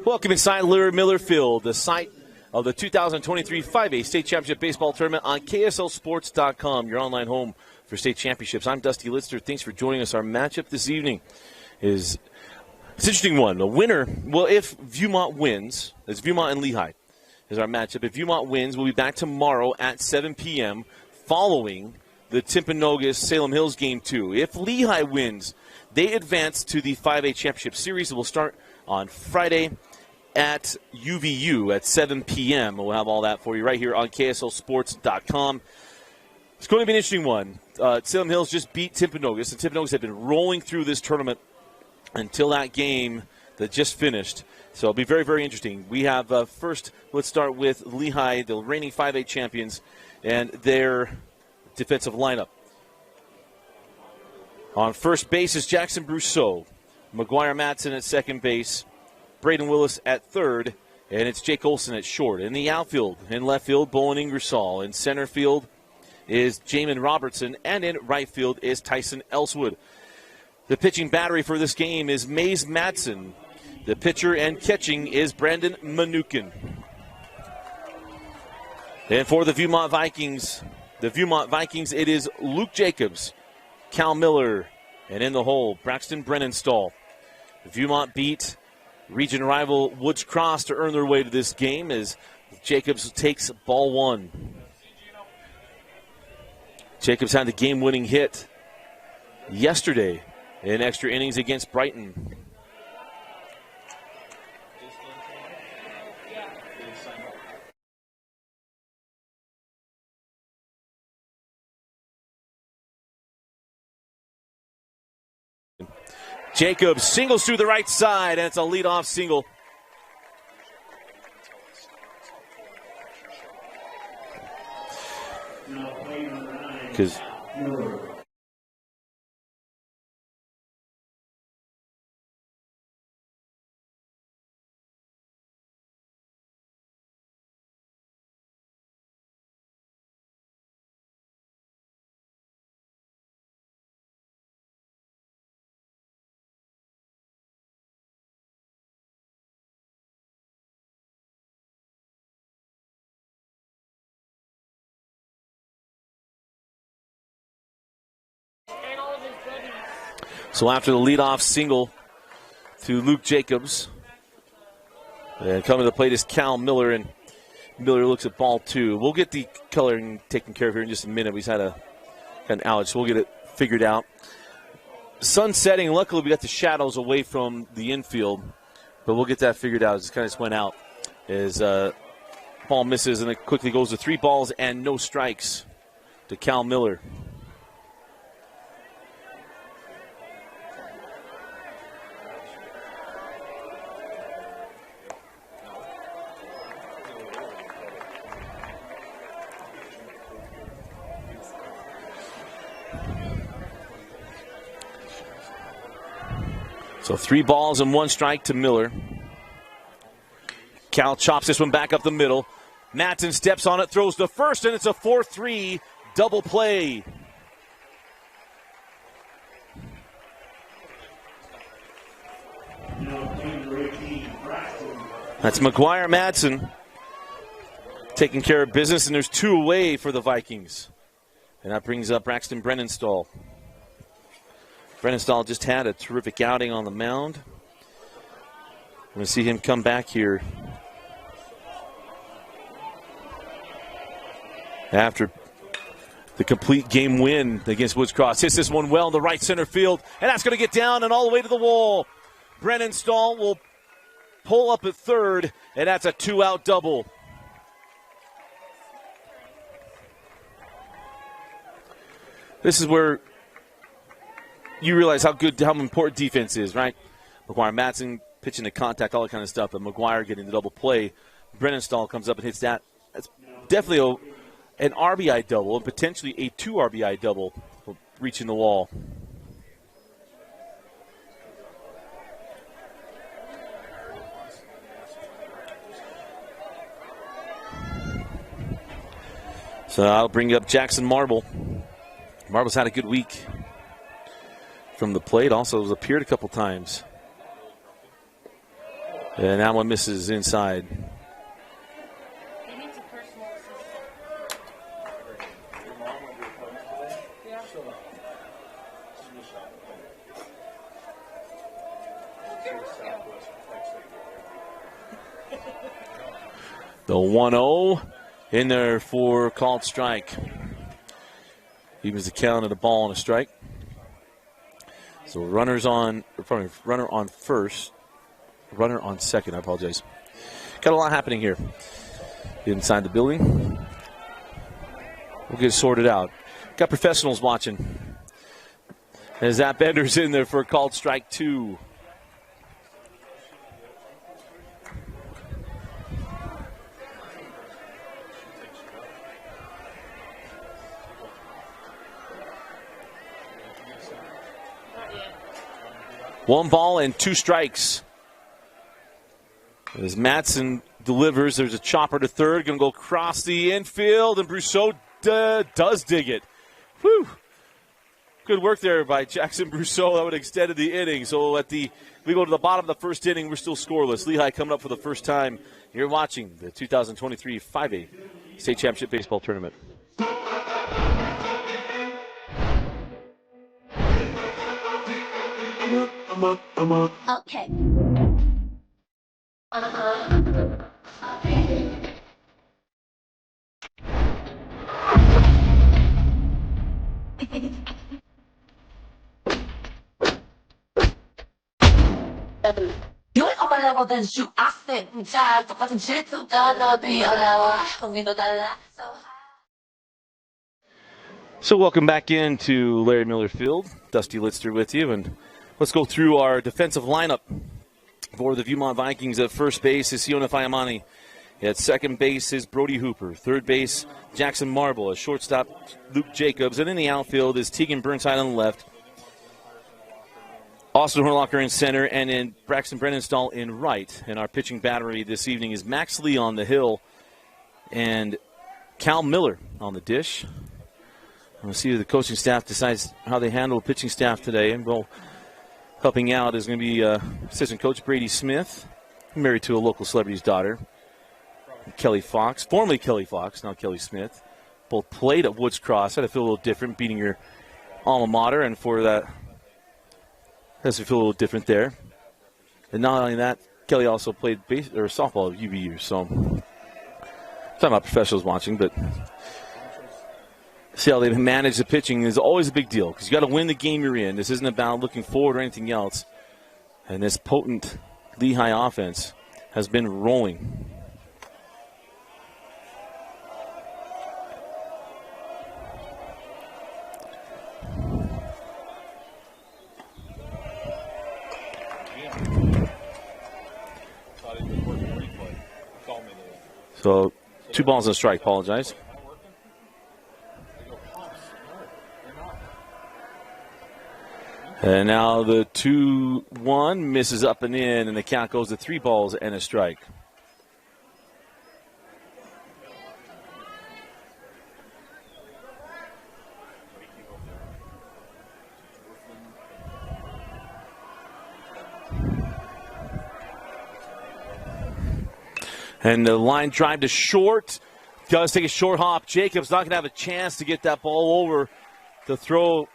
Welcome inside Miller Field, the site of the 2023 5A State Championship Baseball Tournament on KSLSports.com, your online home for state championships. I'm Dusty Lister. Thanks for joining us. Our matchup this evening is an interesting one. The winner, well, if Viewmont wins, it's Viewmont and Lehi is our matchup. If Viewmont wins, we'll be back tomorrow at 7 p.m. following the Timpanogos Salem Hills Game 2. If Lehi wins, they advance to the 5A Championship Series. It will start on Friday at UVU at 7 p.m. We'll have all that for you right here on KSLSports.com. It's going to be an interesting one. Salem Hills just beat Timpanogos, and Timpanogos have been rolling through this tournament until that game that just finished. So it'll be very, very interesting. We have first, let's start with Lehi, the reigning 5A champions, and their defensive lineup. On first base is Jackson Brousseau, McGuire Matson at second base, Braden Willis at third, and it's Jake Olson at short. In the outfield, in left field, Bowen Ingersoll. In center field is Jamin Robertson, and in right field is Tyson Elswood. The pitching battery for this game is Maze Madsen. The pitcher and catching is Brandon Manukin. And for the Viewmont Vikings, it is Luke Jacobs, Cal Miller, and in the hole, Braxton Brennenstall. Viewmont beat region rival Woods Cross to earn their way to this game as Jacobs takes ball one. Jacobs had the game-winning hit yesterday in extra innings against Brighton. Jacobs singles through the right side, and it's a leadoff single. Because so after the leadoff single to Luke Jacobs, and coming to the plate is Cal Miller, and Miller looks at ball two. We'll get the coloring taken care of here in just a minute. We've had an outage, so we'll get it figured out. Sun setting. Luckily, we got the shadows away from the infield, but we'll get that figured out. It just kind of went out as ball misses, and it quickly goes to 3 balls and no strikes to Cal Miller. So 3 balls and 1 strike to Miller. Cal chops this one back up the middle. Madsen steps on it, throws to first, and it's a 4-3 double play. That's McGuire Madsen taking care of business, and there's 2 away for the Vikings. And that brings up Braxton Brennenstall. Brennenstall just had a terrific outing on the mound. I'm going to see him come back here after the complete game win against Woods Cross. Hits this one well in the right center field, and that's going to get down and all the way to the wall. Brennenstall will pull up at third, and that's a 2-out double. This is where you realize how important defense is, right? McGuire Madsen pitching to contact, all that kind of stuff, but McGuire getting the double play. Brennenstall comes up and hits that. That's definitely an RBI double and potentially a 2 RBI double reaching the wall. So I'll bring up Jackson Marble. Marble's had a good week from the plate. Also has appeared a couple times. And that one misses inside. The 1-0 in there for called strike. Evens the count of the ball on a strike. So runner on first, runner on second. I apologize. Got a lot happening here inside the building. We'll get it sorted out. Got professionals watching. As Zach Bender's in there for a called strike 2. One ball and 2 strikes. As Matson delivers, there's a chopper to third. Going to go across the infield, and Brousseau does dig it. Whew. Good work there by Jackson Brousseau. That would have extended the inning. So we go to the bottom of the first inning. We're still scoreless. Lehi coming up for the first time. You're watching the 2023 5A State Championship Baseball Tournament. Okay. Yung kapalaw din siya asin sa kapatid siya dala bialawa kung dala. So welcome back into Larry Miller Field. Dusty Litzter with you, and let's go through our defensive lineup for the Viewmont Vikings. At first base is Siona Fayamani. At second base is Brody Hooper. Third base, Jackson Marble. At shortstop, Luke Jacobs. And in the outfield is Tegan Burnside on the left. Austin Horlocker in center, and in Braxton Brennenstall in right. And our pitching battery this evening is Max Lee on the hill and Cal Miller on the dish. We'll see if the coaching staff decides how they handle the pitching staff today. And helping out is going to be assistant coach Brady Smith, married to a local celebrity's daughter, Kelly Fox, formerly Kelly Fox, now Kelly Smith. Both played at Woods Cross. Had to feel a little different beating your alma mater, and for that, has to feel a little different there. And not only that, Kelly also played softball at UVU. So, talking about professionals watching, but see how they manage the pitching is always a big deal because you got to win the game you're in. This isn't about looking forward or anything else. And this potent Lehi offense has been rolling. So 2 balls and a strike. Apologize. And now the 2-1 misses up and in, and the count goes to 3 balls and a strike. And the line drive to short. Does take a short hop. Jacobs not going to have a chance to get that ball over to throw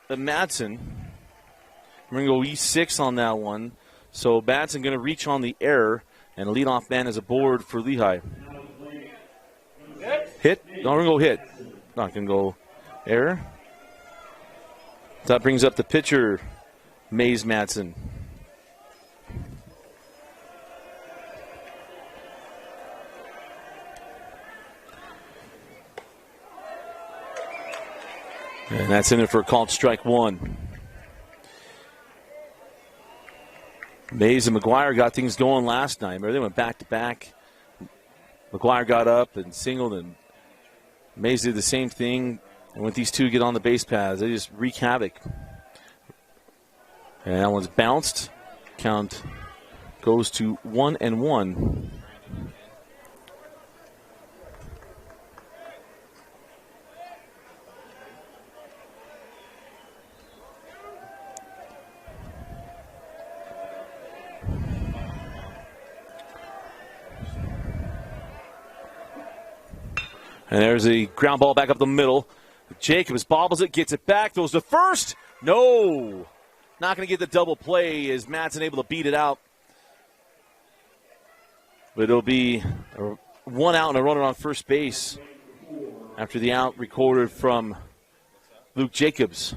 to Madsen. We're going to go E6 on that one. So Madsen going to reach on the error, and leadoff man is aboard for Lehi. Hit? No, we're going to go hit. Not going to go error. That brings up the pitcher, Mays Madsen. And that's in it for a called strike 1. Mays and McGuire got things going last night. Remember, they went back-to-back. McGuire got up and singled, and Mays did the same thing. And when these two get on the base paths, they just wreak havoc. And that one's bounced. Count goes to 1-1. And there's a ground ball back up the middle. Jacobs bobbles it, gets it back, throws to first. No. Not going to get the double play as Madsen able to beat it out. But it'll be one out and a runner on first base after the out recorded from Luke Jacobs.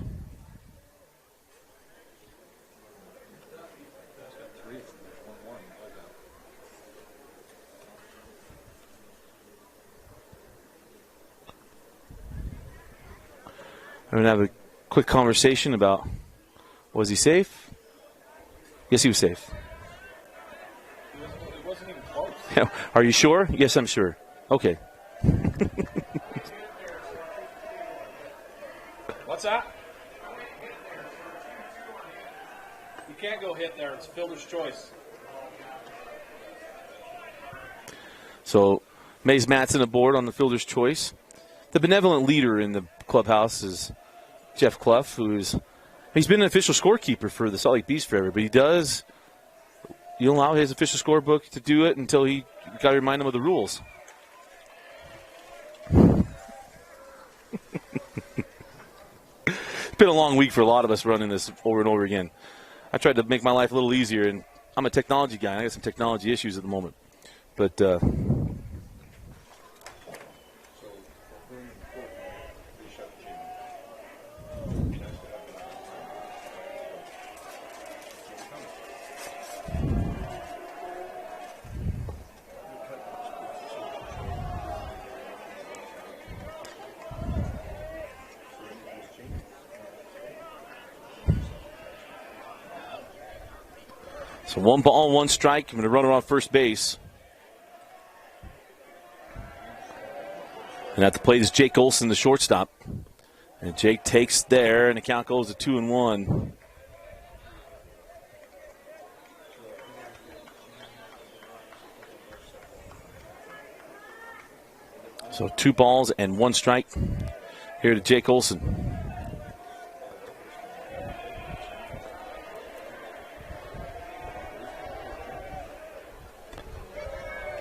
I'm going to have a quick conversation about, was he safe? Yes, he was safe. It wasn't even close. Are you sure? Yes, I'm sure. Okay. What's that? You can't go hit there. It's fielder's choice. So, Mays Madsen aboard on the fielder's choice. The benevolent leader in the clubhouse is Jeff Clough, he's been an official scorekeeper for the Salt Lake Beast forever, but you allow his official scorebook to do it until you got to remind him of the rules. It's been a long week for a lot of us running this over and over again. I tried to make my life a little easier, and I'm a technology guy. I got some technology issues at the moment. But so 1 ball, 1 strike. I'm going to run around first base. And at the plate is Jake Olson, the shortstop. And Jake takes there, and the count goes to 2-1. So 2 balls and 1 strike here to Jake Olson.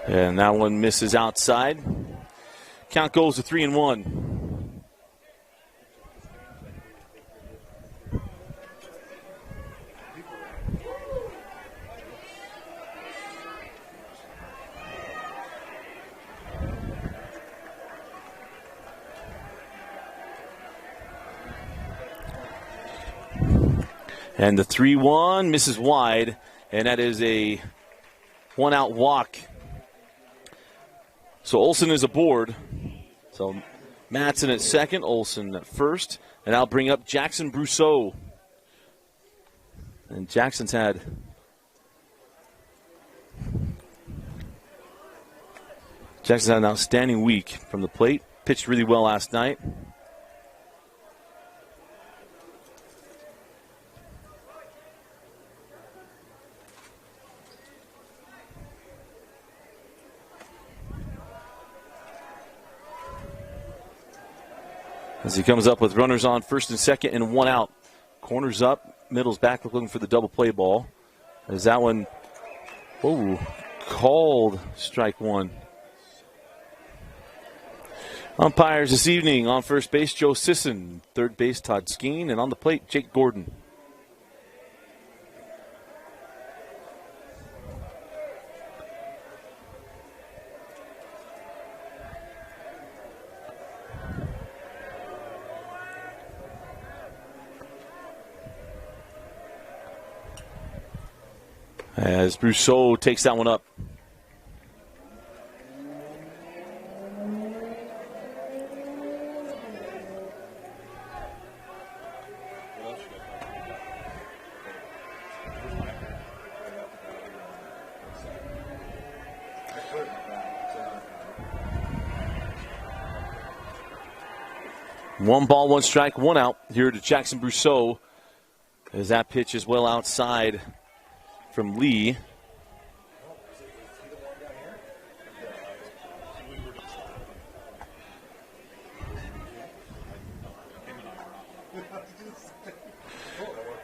And that one misses outside. Count goes to 3-1. And the 3-1 misses wide, and that is a 1-out walk. So Olson is aboard. So Madsen at second, Olson at first, and I'll bring up Jackson Brousseau. And Jackson's had an outstanding week from the plate. Pitched really well last night. As he comes up with runners on first and second and 1 out. Corners up, middle's back looking for the double play ball. As that one, called strike 1. Umpires this evening on first base, Joe Sisson. Third base, Todd Skeen. And on the plate, Jake Gordon. As Brousseau takes that one up. One ball, 1 strike, 1 out here to Jackson Brousseau. As that pitch is well outside from Lee.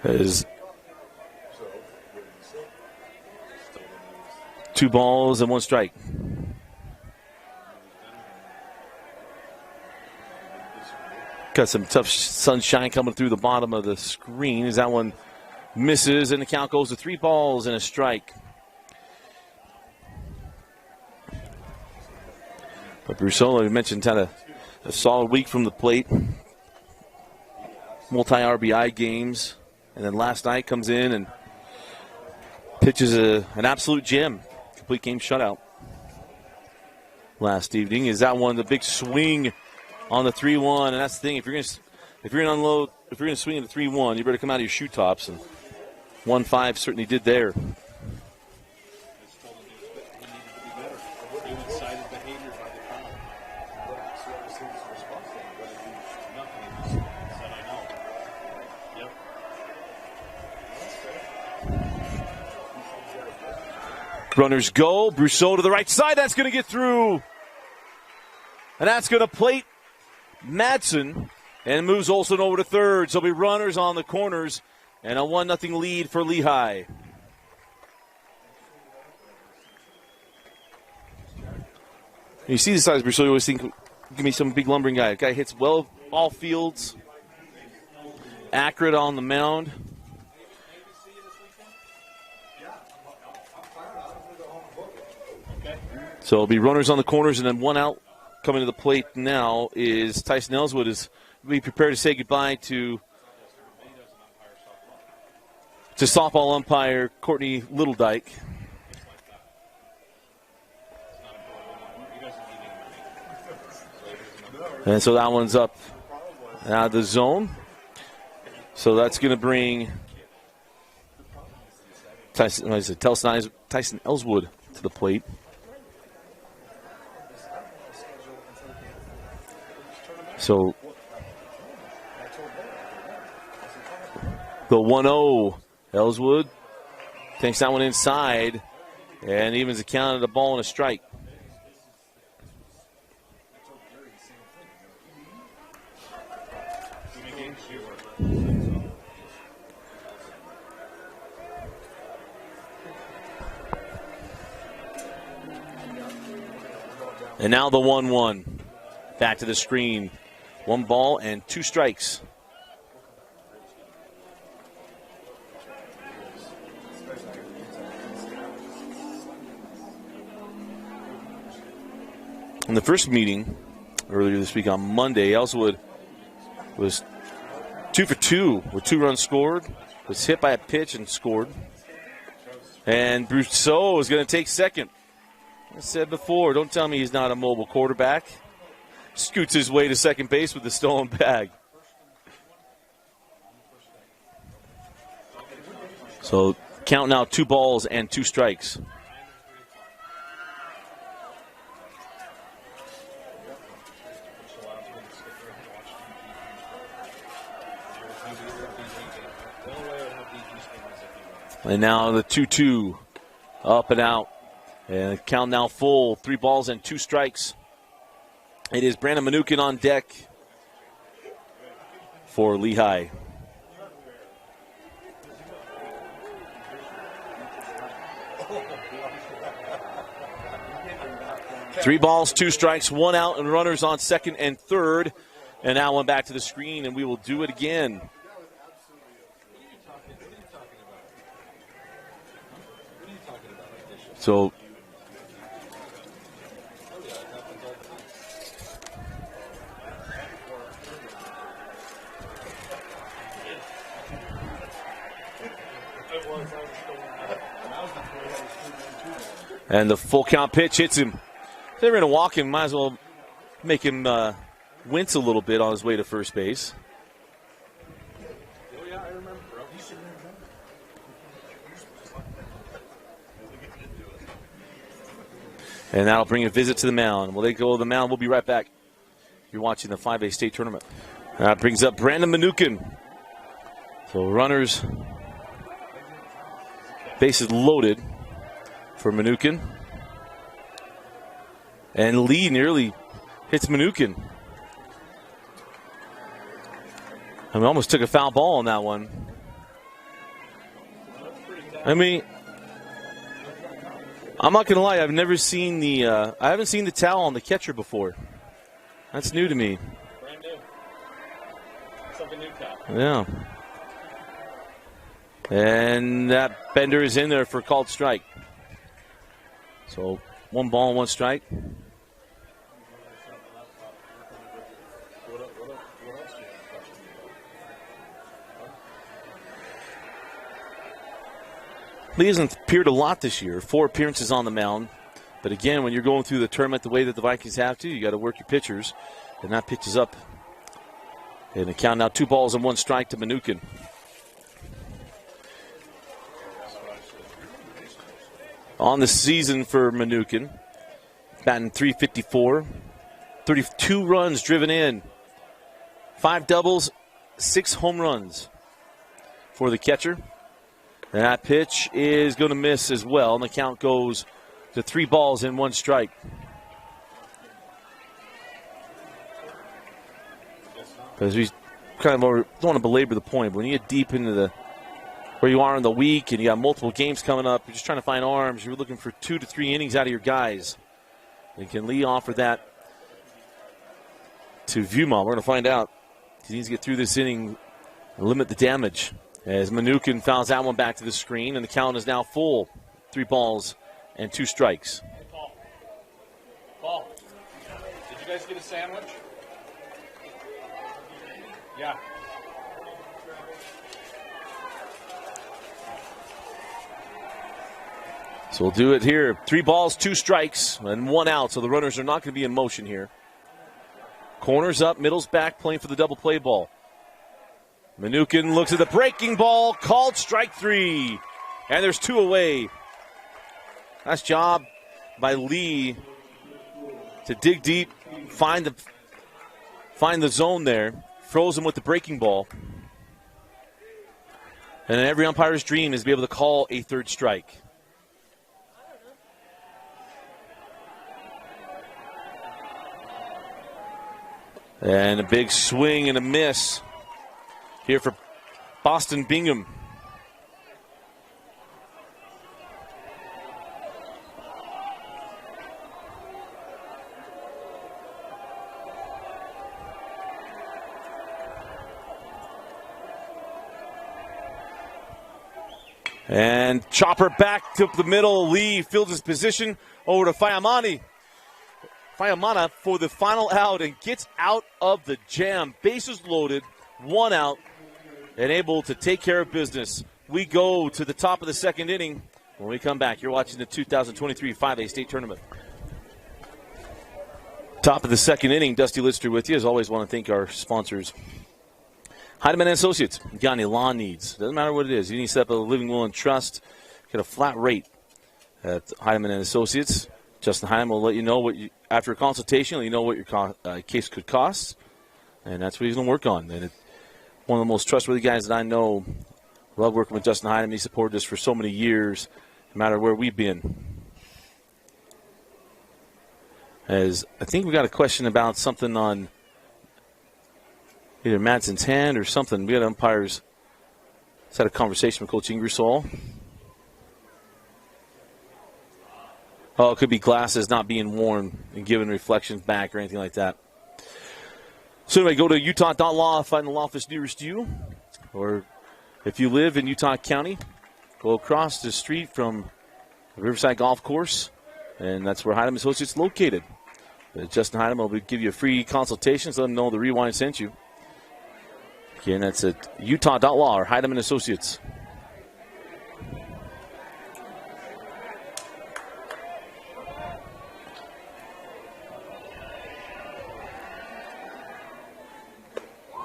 As 2 balls and 1 strike. Got some tough sunshine coming through the bottom of the screen as that one misses, and the count goes to 3 balls and a strike. But Brussola, we mentioned, had a solid week from the plate. Multi-RBI games. And then last night comes in and pitches an absolute gem. Complete game shutout last evening. Is that one the big swing on the 3-1? And that's the thing. If you're gonna swing at the 3-1, you better come out of your shoe tops. And 1-5 certainly did there. Runners go. Brousseau to the right side. That's going to get through. And that's going to plate Madsen. And moves Olsen over to third. So there'll be runners on the corners. And a 1-0 lead for Lehi. You see the size of Brousseau, you always think, give me some big lumbering guy. The guy hits well all fields. Accurate on the mound. So it'll be runners on the corners and then one out. Coming to the plate now is Tyson Ellswood. Is be prepared to say goodbye to softball umpire Courtney Littledyke. And so that one's up out of the zone. So that's going to bring Tyson Ellswood to the plate. So the 1-0, Ellswood takes that one inside and evens the count of the ball and a strike. And now the 1-1. Back to the screen. 1 ball and 2 strikes. In the first meeting earlier this week on Monday, Ellswood was 2 for 2 with 2 runs scored. Was hit by a pitch and scored. And Brousseau is going to take second. I said before, don't tell me he's not a mobile quarterback. Scoots his way to second base with the stolen bag. So count now 2 balls and 2 strikes. And now the 2-2 up and out. And count now full. 3 balls and 2 strikes. It is Brandon Mnookin on deck for Lehi. Three balls, 2 strikes, 1 out, and runners on second and third. And now one back to the screen, and we will do it again. So and the full count pitch hits him. If they're going to walk him, might as well make him wince a little bit on his way to first base. And that'll bring a visit to the mound. Will they go to the mound? We'll be right back. You're watching the 5A state tournament. That brings up Brandon Mnookin. So runners, bases loaded for Mnookin. And Lee nearly hits Mnookin. I mean, almost took a foul ball on that one. I mean, I'm not going to lie, I've never seen the, I haven't seen the towel on the catcher before. That's new to me. new cow. Yeah. And that bender is in there for a called strike. So 1 ball and 1 strike. Lee hasn't appeared a lot this year. 4 appearances on the mound. But again, when you're going through the tournament the way that the Vikings have to, you got to work your pitchers. And that pitch is up. And the count now 2 balls and 1 strike to Mnookin. On the season for Mnookin, batting .354, 32 runs driven in, 5 doubles, 6 home runs for the catcher. And that pitch is going to miss as well, and the count goes to 3 balls and 1 strike. Because we kind of don't want to belabor the point, but when you get deep into where you are in the week and you got multiple games coming up, you're just trying to find arms. You're looking for 2 to 3 innings out of your guys. And can Lee offer that to Viewmont? We're going to find out. He needs to get through this inning and limit the damage. As Mnookin fouls that one back to the screen, and the count is now full. 3 balls and 2 strikes. Hey, Paul, did you guys get a sandwich? Yeah. So we'll do it here. 3 balls, 2 strikes, and 1 out. So the runners are not going to be in motion here. Corners up, middle's back, playing for the double play ball. Mnookin looks at the breaking ball, called strike 3. And there's 2 away. Nice job by Lee to dig deep, find the zone there. Froze him with the breaking ball. And every umpire's dream is to be able to call a 3rd strike. And a big swing and a miss here for Boston Bingham. And chopper back to the middle. Lee fields his position over to Fiamana for the final out and gets out of the jam. Bases loaded, 1 out, and able to take care of business. We go to the top of the 2nd inning. When we come back, you're watching the 2023 5A state tournament. Top of the 2nd inning, Dusty Lister with you. As always, want to thank our sponsors. Heidemann & Associates. You got any lawn needs? Doesn't matter what it is. You need to set up a living will and trust. Get a flat rate at Heidemann & Associates. Justin Heidemann will let you know after a consultation, let you know what your case could cost. And that's what he's going to work on. And one of the most trustworthy guys that I know. Love working with Justin Heidemann. He supported us for so many years, no matter where we've been. As I think we got a question about something on either Madsen's hand or something. We had umpires. Let's had a conversation with Coach Ingersoll. Oh, it could be glasses not being worn and giving reflections back or anything like that. So anyway, go to utah.law, find the law office nearest you. Or if you live in Utah County, go across the street from the Riverside Golf Course, and that's where Heidemann Associates is located. Justin Heidemann will give you a free consultation, so let them know the Rewind sent you. Again, that's at utah.law or Heidemann Associates.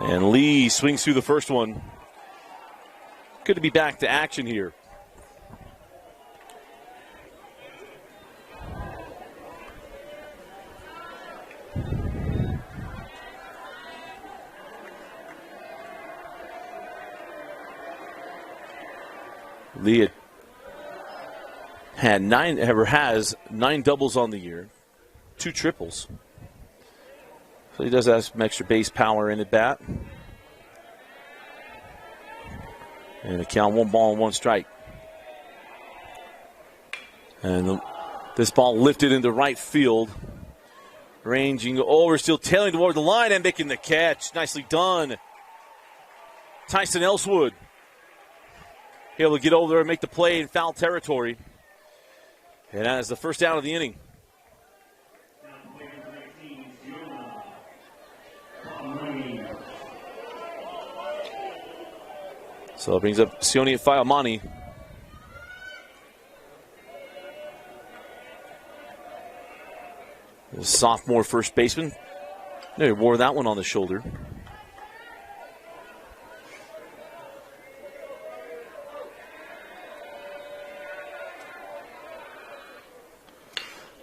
And Lee swings through the first one. Good to be back to action here. Lee has 9 doubles on the year, 2 triples. So he does have some extra base power in at bat. And the count 1 ball and 1 strike. And this ball lifted into right field. Ranging over, still tailing toward the line and making the catch. Nicely done Tyson Ellswood able to get over there and make the play in foul territory. And that is the first down of the inning. So it brings up Sione Fiamani. The sophomore first baseman. They wore that one on the shoulder.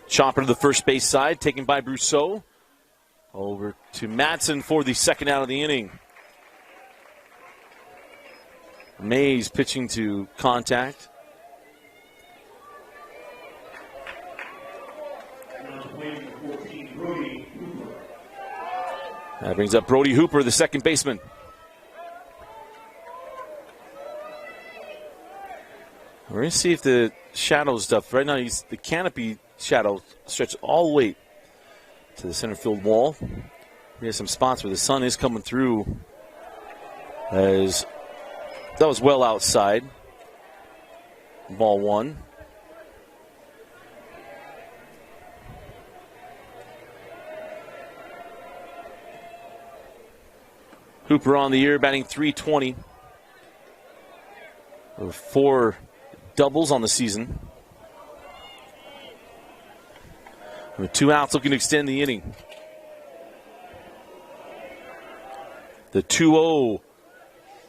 Chopper to the first base side, taken by Brousseau. Over to Madsen for the second out of the inning. Mays pitching to contact. That brings up Brody Hooper, the second baseman. We're going to see if the shadow stuff, right now the canopy shadow stretches all the way to the center field wall. We have some spots where the sun is coming through, as that was well outside. Ball one. Hooper on the year, batting .320. With 4 doubles on the season. With 2 outs, looking to extend the inning. The 2-0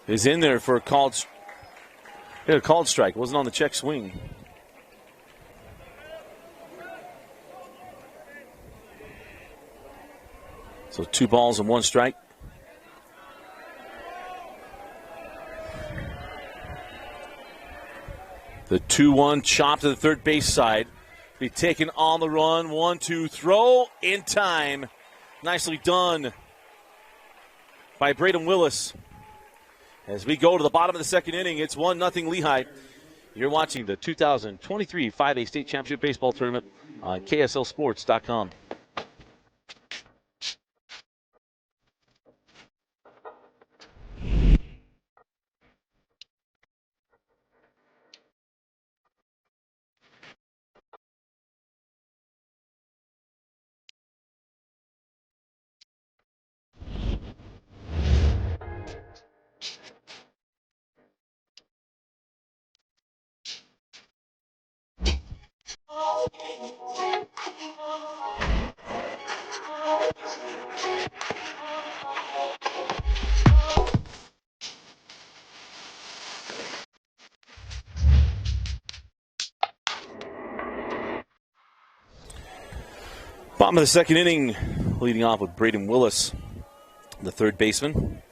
is in there for a called strike. It wasn't on the check swing. So 2 balls and 1 strike. The 2-1 chop to the third base side. Be taken on the run. 1-2 throw in time. Nicely done by Braden Willis. As we go to the bottom of the second inning, it's 1-0 Lehi. You're watching the 2023 5A State Championship Baseball Tournament on KSLSports.com. Bottom of the second inning, leading off with Braden Willis, the third baseman.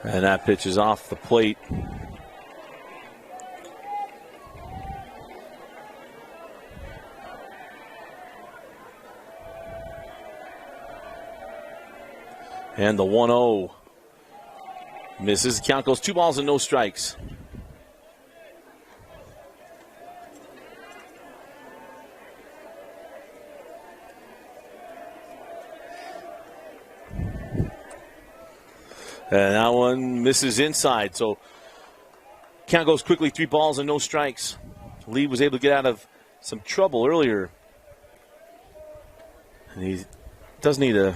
And that pitch is off the plate. And the 1-0 misses. The count goes 2 balls and no strikes. And that one misses inside. So count goes quickly, 3 balls and no strikes. Lee was able to get out of some trouble earlier. And he does need to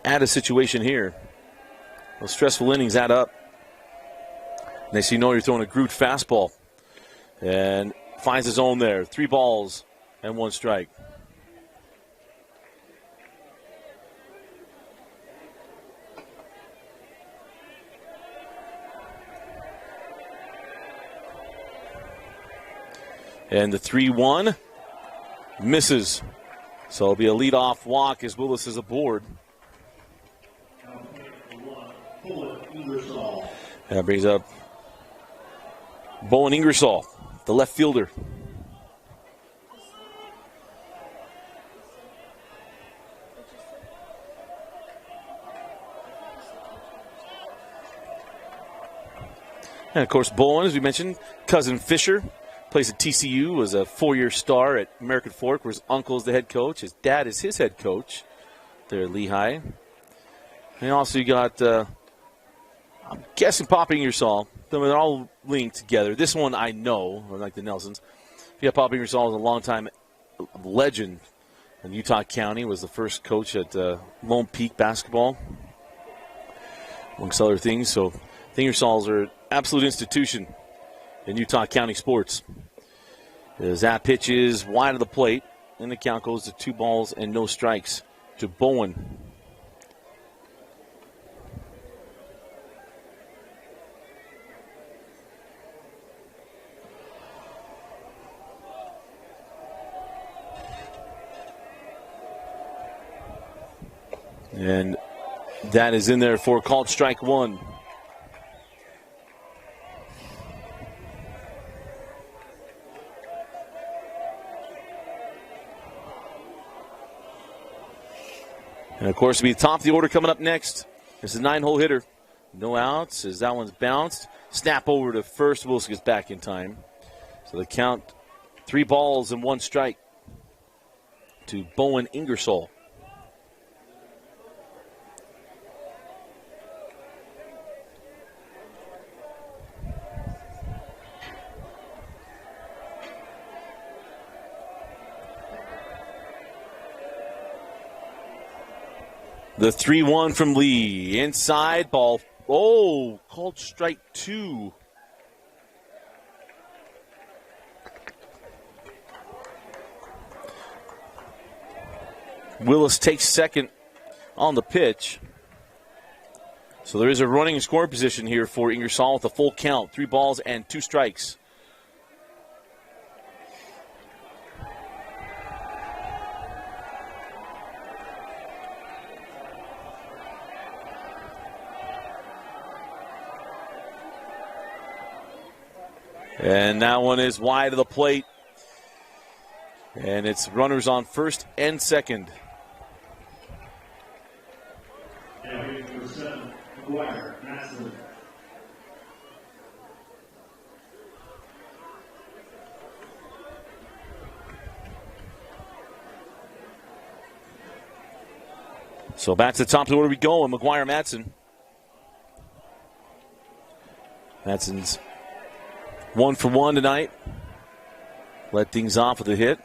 add a situation here. Those stressful innings add up. Next thing you know, you're throwing a Groot fastball. And finds his own there. 3 balls and 1 strike. And the 3-1 misses. So it'll be a leadoff walk as Willis is aboard. That brings up Bowen Ingersoll, the left fielder. And, of course, Bowen, as we mentioned, cousin Fisher, plays at TCU, was a 4-year star at American Fork, where his uncle is the head coach. His dad is his head coach there at Lehi. And also you got, I'm guessing, Papa Ingersoll. They're all linked together. This one I know, like the Nelsons. You got Papa Ingersoll, was a long-time legend in Utah County, was the first coach at Lone Peak basketball, amongst other things. So the Ingersolls are an absolute institution in Utah County sports. As that pitch is wide of the plate, and the count goes to 2 balls and no strikes to Bowen. And that is in there for called strike 1. And, of course, it'll be top of the order coming up next. This is a 9-hole hitter. No outs as that one's bounced. Snap over to first. Wilson gets back in time. So the count, 3 balls and 1 strike to Bowen Ingersoll. The 3-1 from Lee. Inside ball. Oh, called strike 2. Willis takes second on the pitch. So there is a running scoring position here for Ingersoll with a full count. 3 balls and 2 strikes. And that one is wide of the plate. And it's runners on first and second. So back to the top of the order we go, and McGuire Madsen. Madsen's 1 for 1 tonight. Let things off with a hit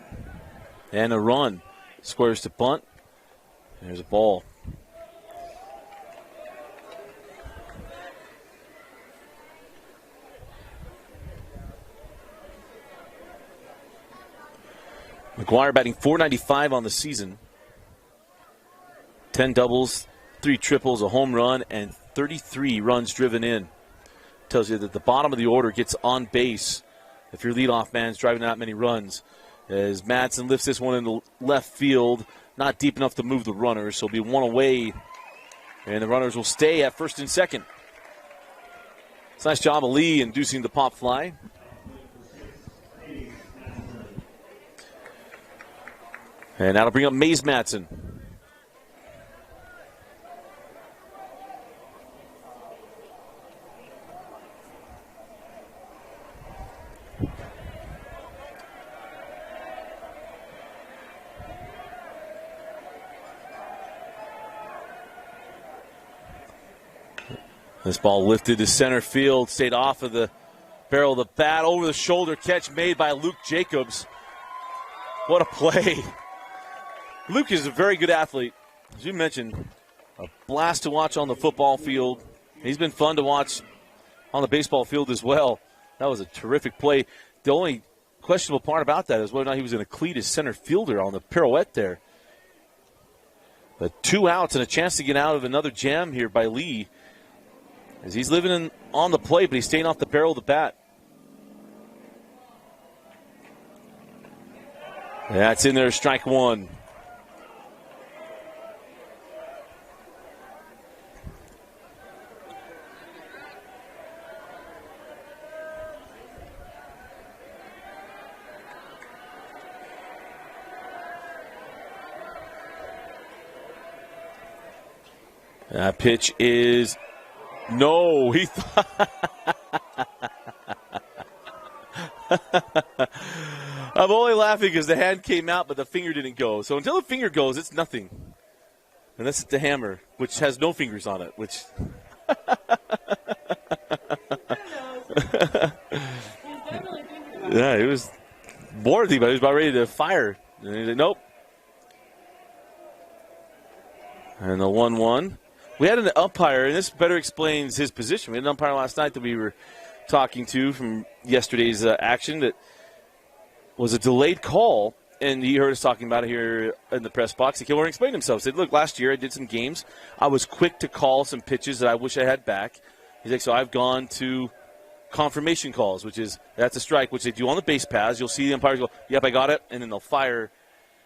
and a run. Squares to bunt. There's a ball. McGuire batting .495 on the season. 10 doubles, 3 triples, a home run, and 33 runs driven in. Tells you that the bottom of the order gets on base if your leadoff man's driving that many runs. As Madsen lifts this one into left field, not deep enough to move the runners, so it'll be 1 away, and the runners will stay at first and second. It's a nice job of Lee inducing the pop fly. And that'll bring up Mays Madsen. This ball lifted to center field, stayed off of the barrel of the bat, over the shoulder catch made by Luke Jacobs. What a play. Luke is a very good athlete. As you mentioned, a blast to watch on the football field. He's been fun to watch on the baseball field as well. That was a terrific play. The only questionable part about that is whether or not he was in a cleat as center fielder on the pirouette there. But 2 outs and a chance to get out of another jam here by Lee. As he's living on the plate, but he's staying off the barrel of the bat. That's in there, strike 1. That pitch is... No, he thought I'm only laughing because the hand came out, but the finger didn't go. So until the finger goes, it's nothing. And that's the hammer, which has no fingers on it, which... Yeah, he was more than, but he was about ready to fire. And he said, nope. And the 1-1. We had an umpire, and this better explains his position. We had an umpire last night that we were talking to from yesterday's action that was a delayed call, and he heard us talking about it here in the press box. He came over and explained himself. He said, look, last year I did some games. I was quick to call some pitches that I wish I had back. He's like, so I've gone to confirmation calls, which is, that's a strike, which they do on the base paths. You'll see the umpires go, yep, I got it, and then they'll fire.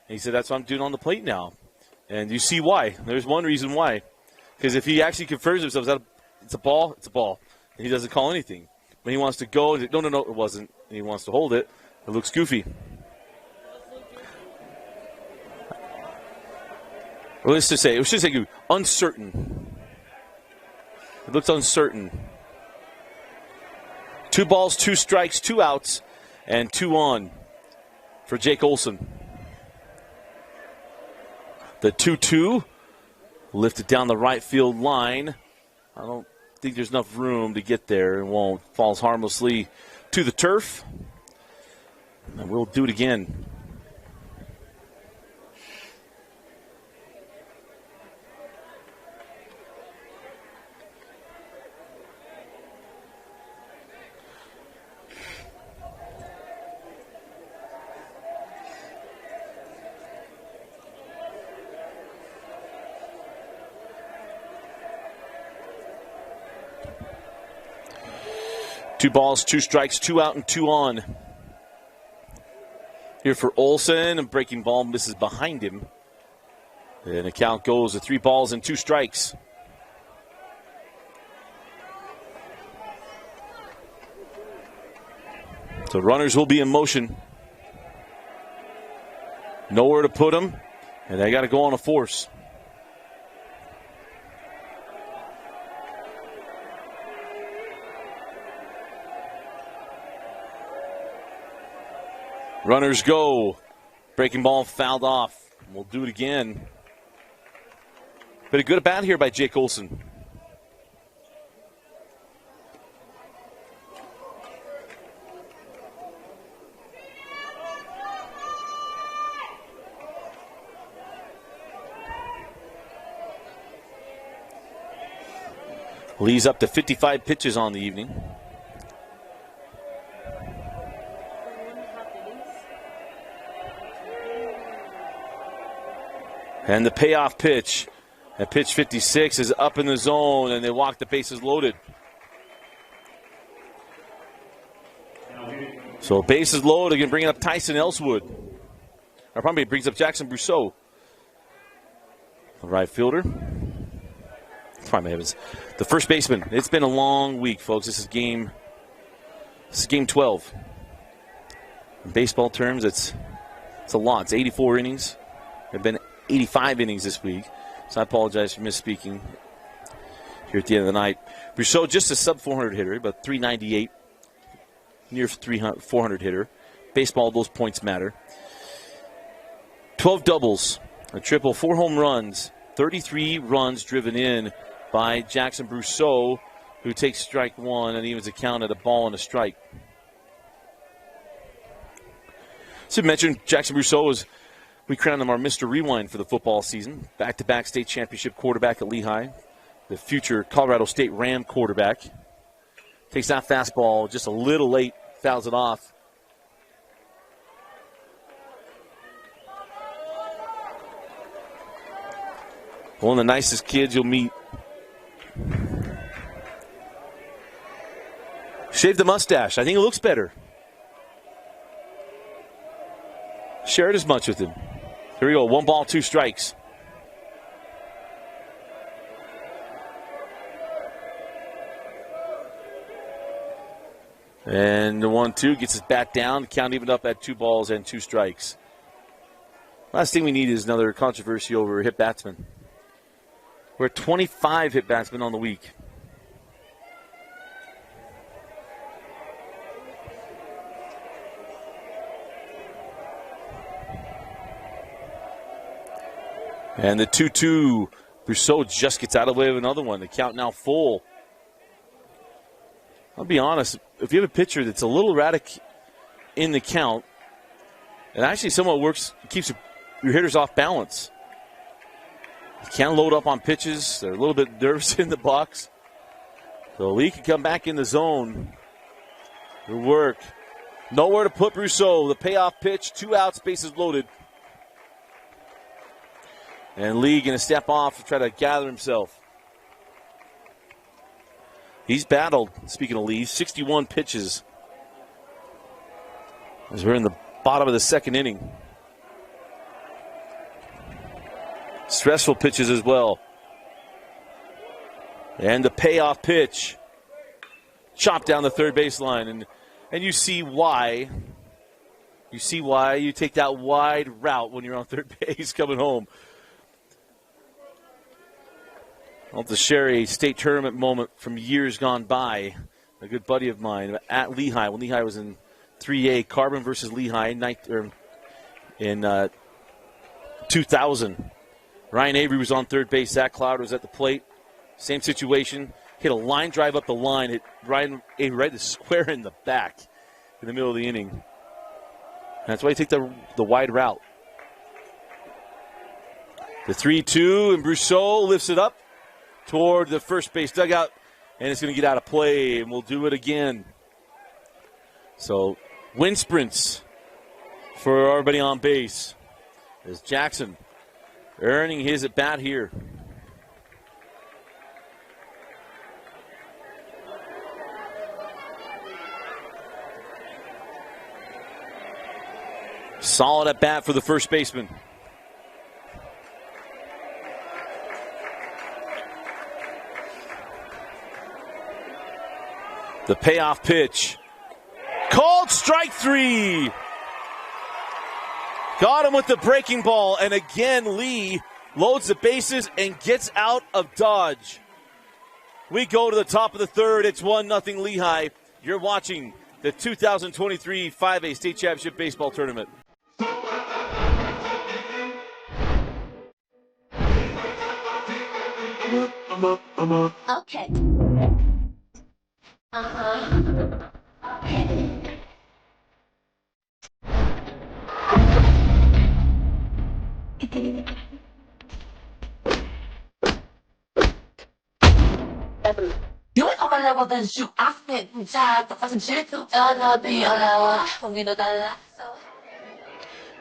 And he said, that's what I'm doing on the plate now. And you see why. There's one reason why. Because if he actually confirms himself, it's a ball, it's a ball. And he doesn't call anything. When he wants to go, no, it wasn't. And he wants to hold it. It looks goofy. Well, let's just say, it should say uncertain. It looks uncertain. 2 balls, 2 strikes, 2 outs, and 2 on for Jake Olson. The 2-2 lifted down the right field line. I don't think there's enough room to get there. It won't. Falls harmlessly to the turf. And we'll do it again. Two balls, 2 strikes, 2 out, and 2 on. Here for Olsen, and breaking ball misses behind him. And the count goes to 3 balls and 2 strikes. So runners will be in motion. Nowhere to put them, and they got to go on a force. Runners go. Breaking ball fouled off. We'll do it again. But a good at bat here by Jake Olson. Lee's up to 55 pitches on the evening. And the payoff pitch at pitch 56 is up in the zone, and they walk the bases loaded. So bases loaded, again bringing up Tyson Elswood. Or probably brings up Jackson Brousseau. The right fielder. The first baseman. It's been a long week, folks. This is game 12. In baseball terms, it's a lot. It's 84 innings. There have been 85 innings this week, so I apologize for misspeaking here at the end of the night. Brousseau, just a sub-400 hitter, but 398, near 400 hitter. Baseball, those points matter. 12 doubles, a triple, 4 home runs, 33 runs driven in by Jackson Brousseau, who takes strike 1 and evens the count at a ball and a strike. So I mentioned Jackson Brousseau we crowned him our Mr. Rewind for the football season. Back-to-back state championship quarterback at Lehi. The future Colorado State Ram quarterback. Takes that fastball just a little late. Fouls it off. One of the nicest kids you'll meet. Shave the mustache. I think it looks better. Share it as much with him. Here we go. 1 ball, 2 strikes. And the 1-2 gets his bat down. Count even up at 2 balls and 2 strikes. Last thing we need is another controversy over hit batsman. We're at 25 hit batsmen on the week. And the 2-2. Brousseau just gets out of the way of another one. The count now full. I'll be honest, if you have a pitcher that's a little erratic in the count, it actually somewhat works, keeps your hitters off balance. You can't load up on pitches. They're a little bit nervous in the box. So Lee can come back in the zone. Good work. Nowhere to put Brousseau. The payoff pitch, 2 outs, bases loaded. And Lee going to step off to try to gather himself. He's battled, speaking of Lee, 61 pitches. As we're in the bottom of the second inning. Stressful pitches as well. And the payoff pitch. Chopped down the third baseline. And you see why. You see why you take that wide route when you're on third base coming home. I'll to share a state tournament moment from years gone by. A good buddy of mine at Lehi, when Lehi was in 3A, Carbon versus Lehi in 2000. Ryan Avery was on third base. Zach Cloud was at the plate. Same situation. Hit a line drive up the line. Hit Ryan Avery right square in the back in the middle of the inning. And that's why you take the wide route. The 3-2, and Brousseau lifts it up toward the first base dugout, and it's going to get out of play, and we'll do it again. So, wind sprints for everybody on base as Jackson earning his at bat here. Solid at bat for the first baseman. The payoff pitch. Called strike 3. Got him with the breaking ball. And again, Lee loads the bases and gets out of dodge. We go to the top of the third. It's 1-0 Lehigh. You're watching the 2023 5A State Championship Baseball Tournament. Okay. Okay. Yun ang malawagan siya after sa kapasensya na biyalawa kung ginodala.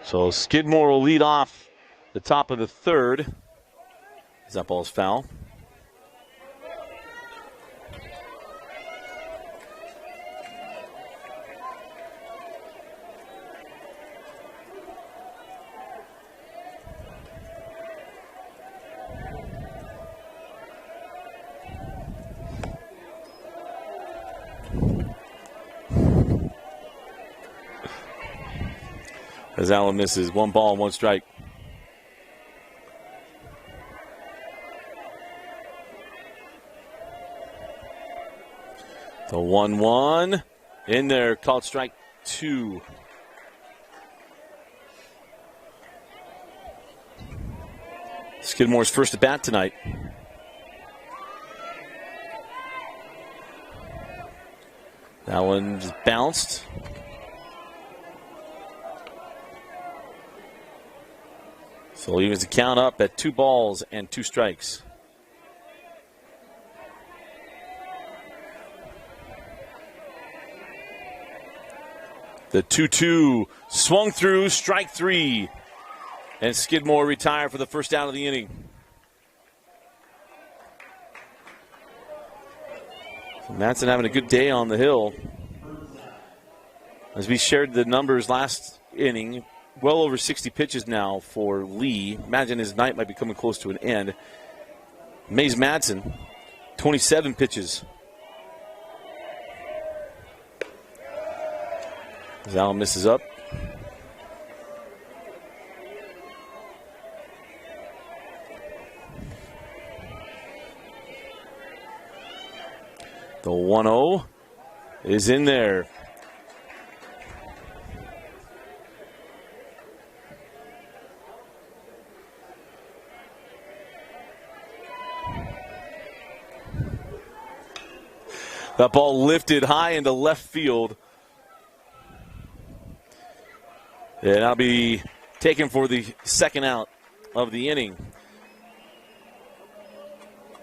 So Skidmore will lead off the top of the third. That ball's foul. As Allen misses, 1 ball, 1 strike. The 1-1 in there, called strike 2. Skidmore's first at bat tonight. That one just bounced. So he was the count up at 2 balls and 2 strikes. The 2-2 swung through, strike 3. And Skidmore retired for the first out of the inning. Madsen having a good day on the hill. As we shared the numbers last inning, well over 60 pitches now for Lee. Imagine his night might be coming close to an end. Mays Madsen, 27 pitches. As Allen misses up. The 1-0 is in there. That ball lifted high into left field. And that'll be taken for the second out of the inning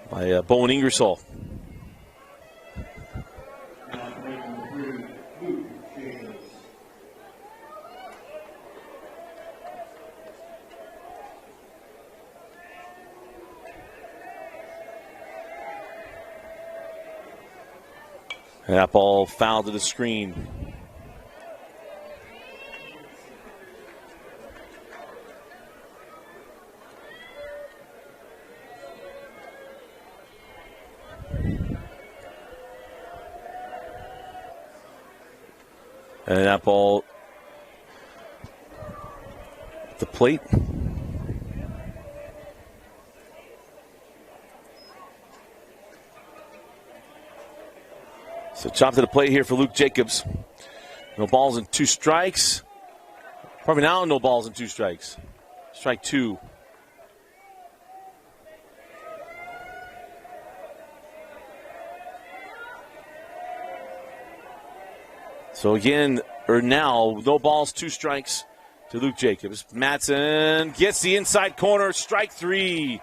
by Bowen Ingersoll. And that ball fouled to the screen. And that ball at the plate. So chop to the plate here for Luke Jacobs. No balls and 2 strikes. Probably now no balls and 2 strikes. Strike 2. So again, or now, no balls, 2 strikes to Luke Jacobs. Madsen gets the inside corner, strike 3.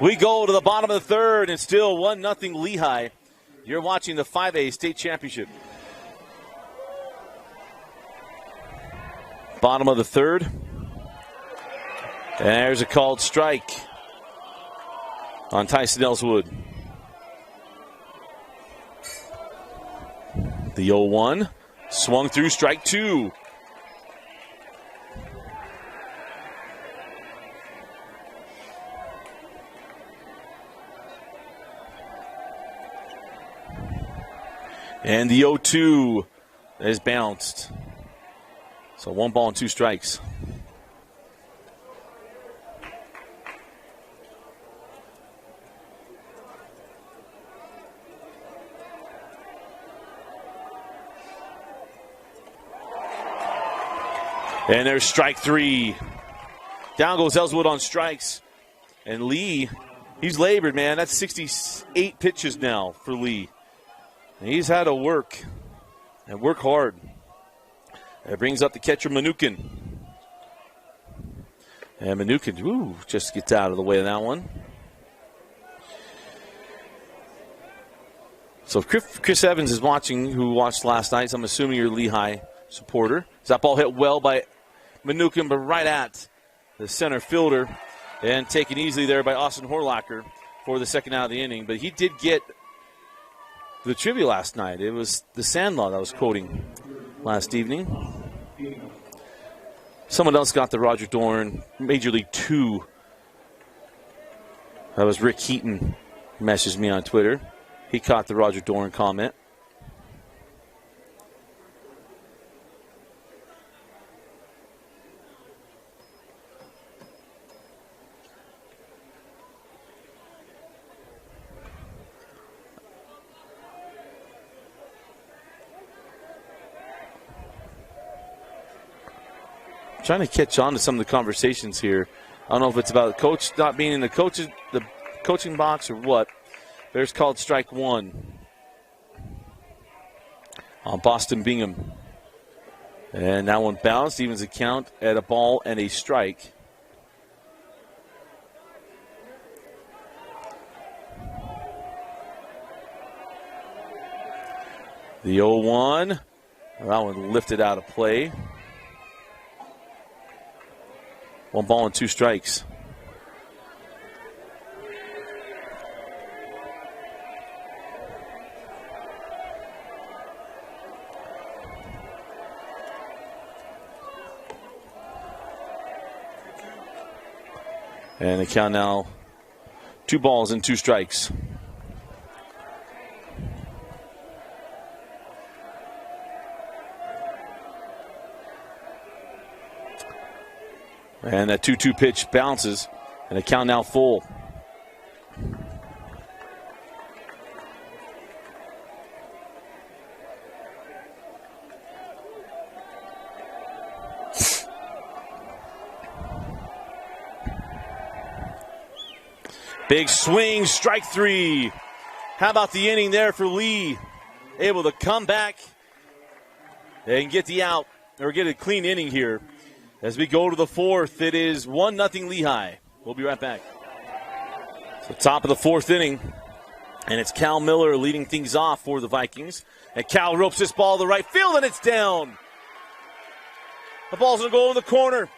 We go to the bottom of the third, and still 1-0 Lehi. You're watching the 5A state championship. Bottom of the third. And there's a called strike on Tyson Ellswood. The 0-1 swung through, strike 2. And the 0-2 is bounced. So 1 ball and 2 strikes. And there's strike 3. Down goes Ellswood on strikes. And Lee, he's labored, man. That's 68 pitches now for Lee. And he's had to work and work hard. That brings up the catcher, Manukin. And Manukin, just gets out of the way of that one. So if Chris Evans is watching, who watched last night, so I'm assuming you're a Lehi supporter. That ball hit well by Manukin, but right at the center fielder. And taken easily there by Austin Horlacher for the second out of the inning. But he did get the trivia last night. It was the Sandlot I was quoting last evening. Someone else got the Roger Dorn Major League 2. That was Rick Heaton. He messaged me on Twitter. He caught the Roger Dorn comment. Trying to catch on to some of the conversations here. I don't know if it's about the coach not being in the coaching box or what. There's called strike 1 on Boston Bingham. And that one bounced, evens the count at a ball and a strike. The 0-1. That one lifted out of play. 1 ball and 2 strikes. And the count now 2 balls and 2 strikes. And that 2-2 pitch bounces, and the count now full. Big swing, strike three. How about the inning there for Lee? Able to come back and get the out, or get a clean inning here. As we go to the fourth, it is 1-0 Lehi. We'll be right back. So top of the fourth inning, and it's Cal Miller leading things off for the Vikings. And Cal ropes this ball to right field, and it's down. The ball's going to go in the corner,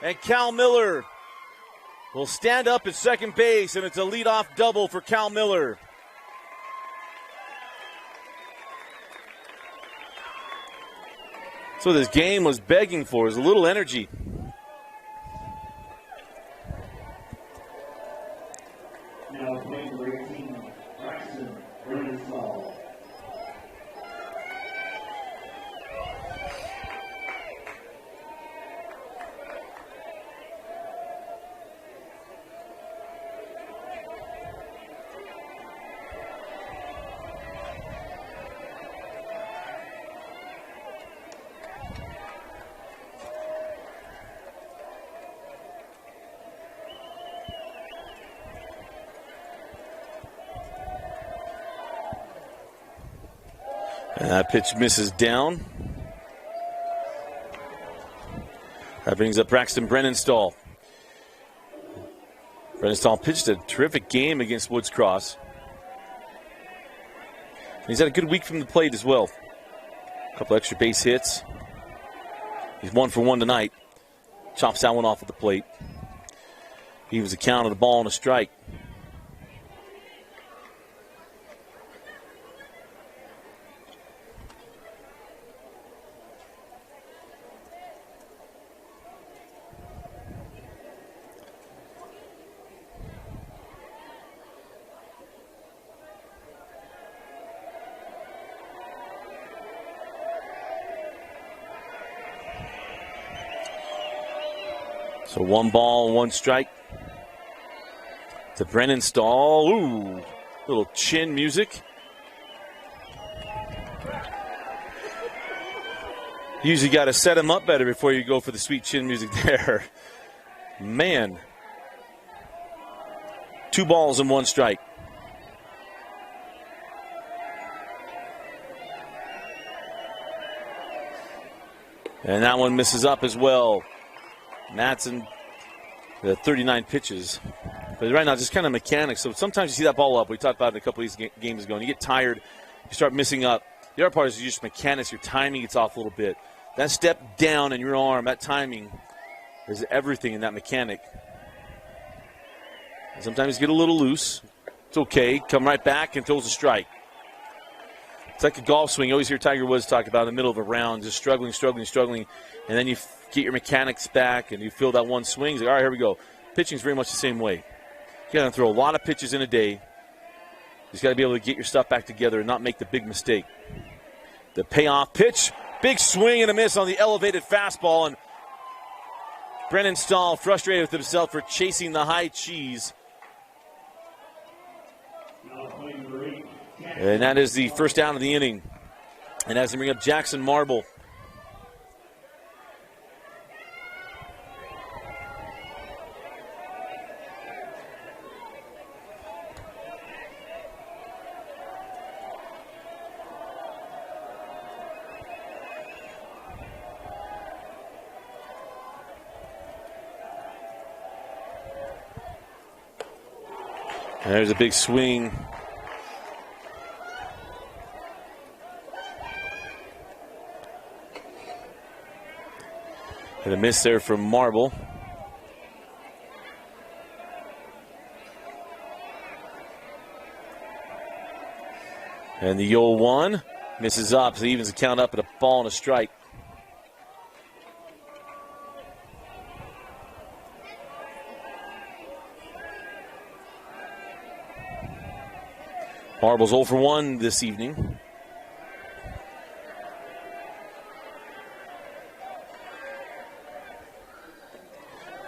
and Cal Miller will stand up at second base, and it's a leadoff double for Cal Miller. So this game was begging for is a little energy. Now playing for 18, Braxton Brennan-Saul. And that pitch misses down. That brings up Braxton Brennan-Stahl. Brennan-Stahl pitched a terrific game against Woods Cross. He's had a good week from the plate as well. A couple extra base hits. He's 1 for 1 tonight. Chops that one off at the plate. He was the count of the ball and a strike. So 1 ball, 1 strike to Brennan-Stahl. Ooh, little chin music. You usually got to set him up better before you go for the sweet chin music there. Man. 2 balls and 1 strike. And that one misses up as well. Madsen, the 39 pitches. But right now, just kind of mechanics. So sometimes you see that ball up. We talked about it a couple of these games ago. And you get tired. You start missing up. The other part is just mechanics. Your timing gets off a little bit. That step down in your arm, that timing, is everything in that mechanic. And sometimes you get a little loose. It's okay. Come right back and throws a strike. It's like a golf swing. You always hear Tiger Woods talk about in the middle of a round, just struggling. And then you get your mechanics back and you feel that one swing. It's like, all right, here we go. Pitching's very much the same way. You got to throw a lot of pitches in a day. You just got to be able to get your stuff back together and not make the big mistake. The payoff pitch, big swing and a miss on the elevated fastball. And Brennan-Stahl frustrated with himself for chasing the high cheese. And that is the first down of the inning. And as they bring up Jackson Marble. And there's a big swing. And a miss there from Marble. And the 0-1 misses up, so he evens the count up at a ball and a strike. Marble's 0 for 1 this evening.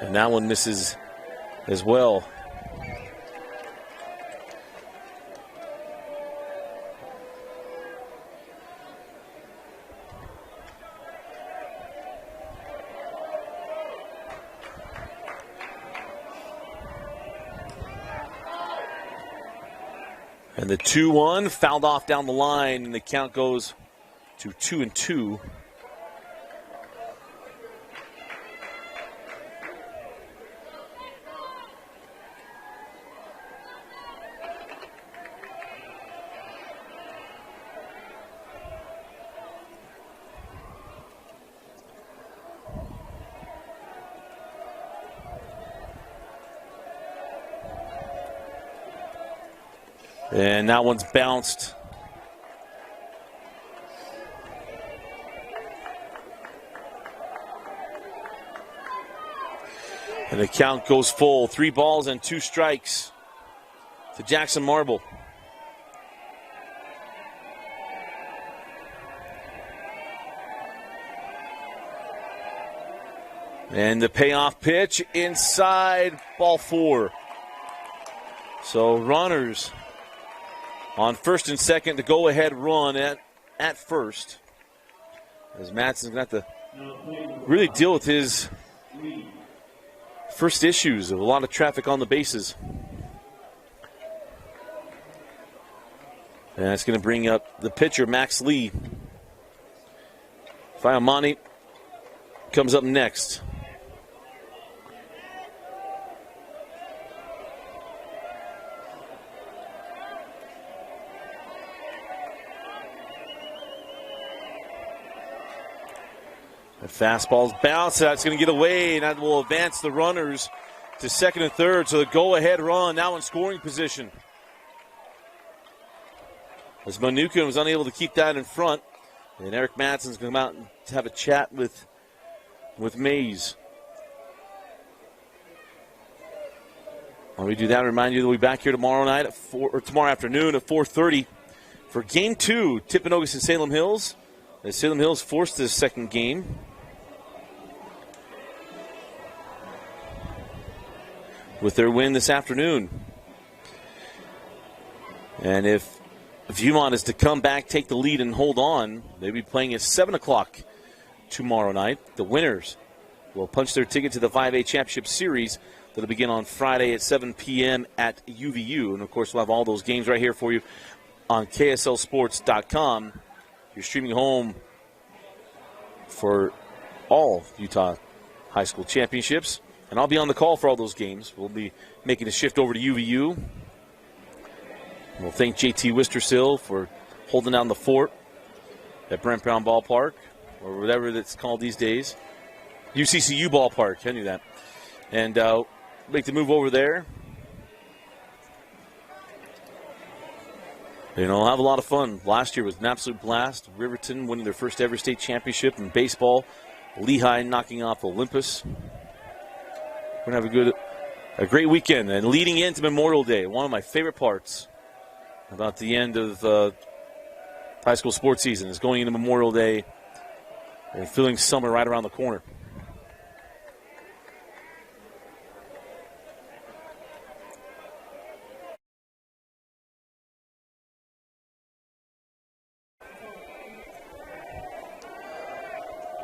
And that one misses as well. And the 2-1 fouled off down the line, and the count goes to 2-2. And that one's bounced. And the count goes full. 3 balls and 2 strikes to Jackson Marble. And the payoff pitch inside, ball 4. So runners on first and second, the go-ahead run at first. As Matson's going to have to really deal with his first issues of a lot of traffic on the bases. And that's going to bring up the pitcher, Max Lee. Fiamani comes up next. The fastball's bounce. That's going to get away, and that will advance the runners to second and third. So the go-ahead run now in scoring position. As Manukin was unable to keep that in front, and Eric Matson's going to come out and have a chat with Mays. While we do that, remind you that we'll be back here tomorrow night at tomorrow afternoon at 4:30 for Game 2, Timpanogos and Salem Hills. As Salem Hills forced the second game. With their win this afternoon. And if Viewmont is to come back, take the lead, and hold on, they'll be playing at 7 o'clock tomorrow night. The winners will punch their ticket to the 5A Championship Series that'll begin on Friday at 7 p.m. at UVU. And, of course, we'll have all those games right here for you on KSLSports.com. You're streaming home for all Utah high school championships. And I'll be on the call for all those games. We'll be making a shift over to UVU. And we'll thank JT Wistersill for holding down the fort at Brent Brown Ballpark, or whatever it's called these days. UCCU Ballpark, I knew that. And make the move over there. You know, have a lot of fun. Last year was an absolute blast. Riverton winning their first ever state championship in baseball. Lehi knocking off Olympus. We're going to have a great weekend. And leading into Memorial Day, one of my favorite parts about the end of high school sports season is going into Memorial Day and feeling summer right around the corner.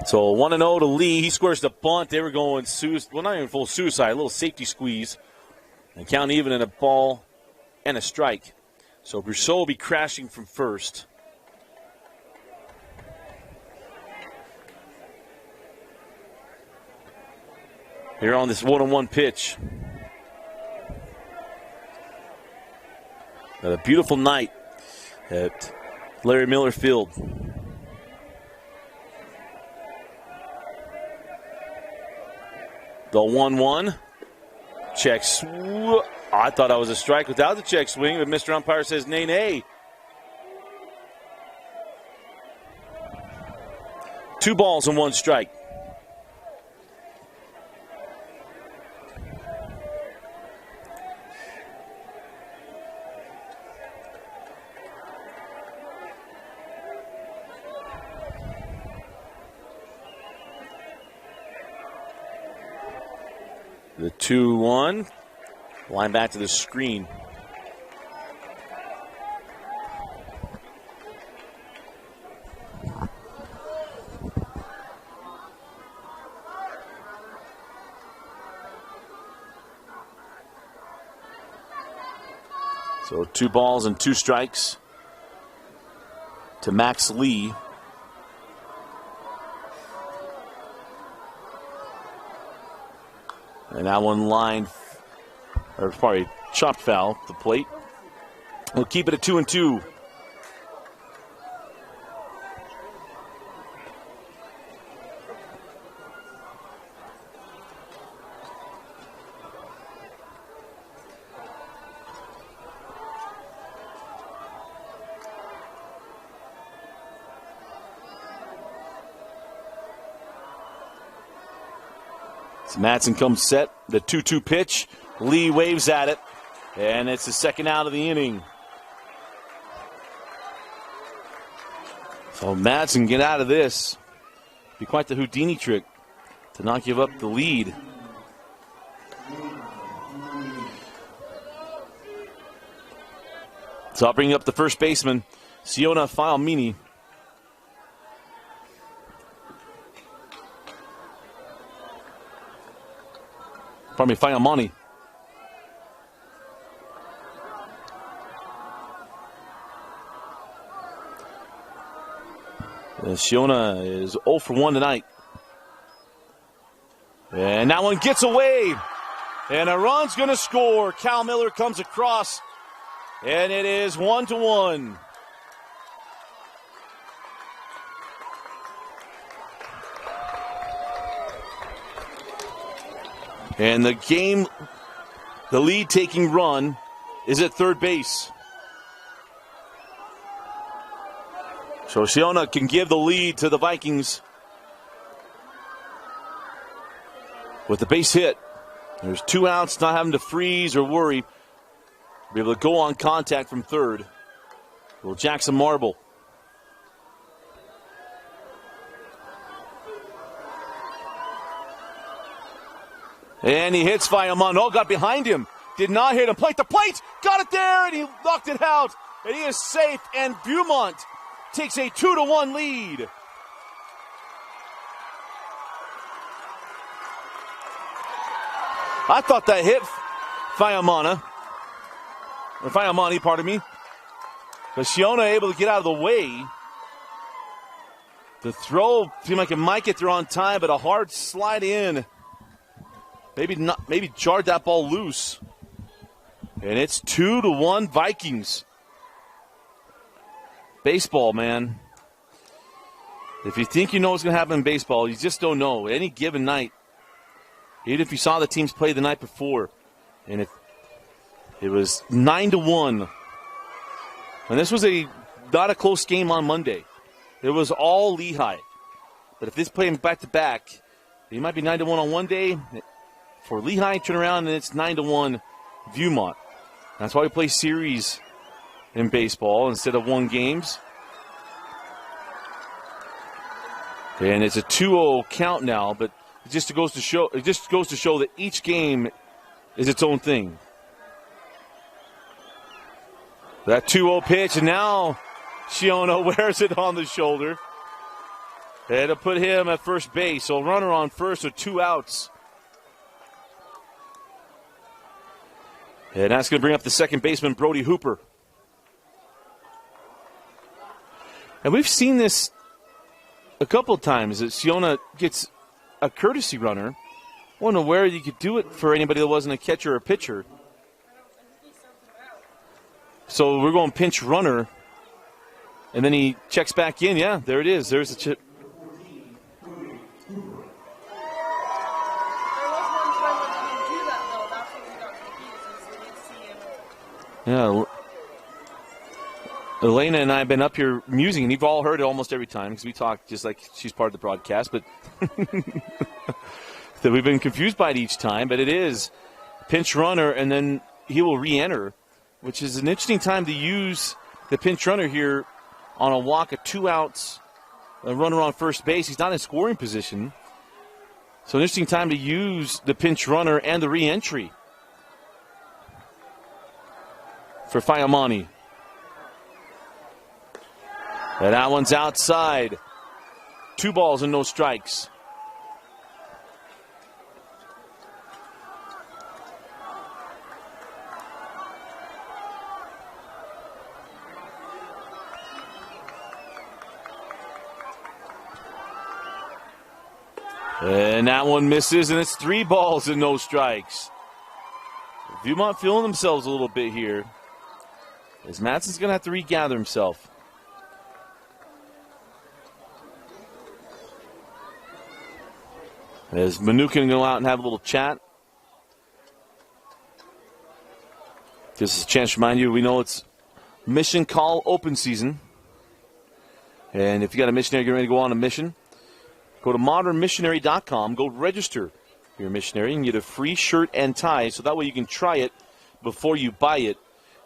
So 1-0 to Lee. He squares the bunt. They were going, well, not even full suicide, a little safety squeeze. And count even in a ball and a strike. So Brousseau will be crashing from first. Here on this 1-1 pitch. A beautiful night at Larry Miller Field. The 1-1. Check. I thought that was a strike without the check swing, but Mr. Umpire says nay, nay. 2 balls and 1 strike. The 2-1. Line back to the screen. So 2 balls and 2 strikes to Max Lee. And that one lined, or probably chopped foul at the plate. We'll keep it at 2-2. So Madsen comes set, the 2-2 pitch. Lee waves at it, and it's the second out of the inning. So Madsen get out of this. Be quite the Houdini trick to not give up the lead. So I'll bring up the first baseman, Siona Fialmini. Pardon me, Fialmani. Siona is 0 for 1 tonight. And that one gets away. And a run's going to score. Cal Miller comes across. And it is 1-1. And the lead-taking run is at third base. So Siona can give the lead to the Vikings with the base hit. There's 2 outs, not having to freeze or worry. Be able to go on contact from third. Will Jackson Marble. And he hits Fialmani. Oh, got behind him. Did not hit him. Plate to plate. Got it there, and he knocked it out. And he is safe, and Viewmont takes a 2-1 lead. I thought that hit Fialmani, pardon me. But Siona able to get out of the way. The throw seemed like it might get there on time, but a hard slide in. Maybe jarred that ball loose. And it's 2-1 Vikings. Baseball, man. If you think you know what's going to happen in baseball, you just don't know. Any given night, even if you saw the teams play the night before, and it was 9-1. And this was not a close game on Monday. It was all Lehi. But if this playing back-to-back, it might be 9-1 on one day. For Lehi, turn around, and it's 9-1 Viewmont. That's why we play series in baseball instead of 1 games. And it's a 2-0 count now, but it just goes to show that each game is its own thing. That 2-0 pitch, and now Siona wears it on the shoulder. And it'll put him at first base. So runner on first with 2 outs. And that's going to bring up the second baseman, Brody Hooper. And we've seen this a couple of times that Siona gets a courtesy runner. I wasn't aware you could do it for anybody that wasn't a catcher or pitcher. So we're going pinch runner. And then he checks back in. Yeah, there it is. There's the chip. Yeah, Elena and I have been up here musing, and you've all heard it almost every time because we talk just like she's part of the broadcast, but that we've been confused by it each time. But it is pinch runner, and then he will re-enter, which is an interesting time to use the pinch runner here on a walk of 2 outs, a runner on first base. He's not in scoring position. So an interesting time to use the pinch runner and the re-entry for Fialmani. And that one's outside. 2 balls and no strikes. And that one misses, and it's 3 balls and no strikes. Viewmont feeling themselves a little bit here, as Madsen's going to have to regather himself. As Manukin can go out and have a little chat. This is a chance to remind you, we know it's mission call open season. And if you got a missionary getting ready to go on a mission, go to modernmissionary.com, go register your missionary and get a free shirt and tie, so that way you can try it before you buy it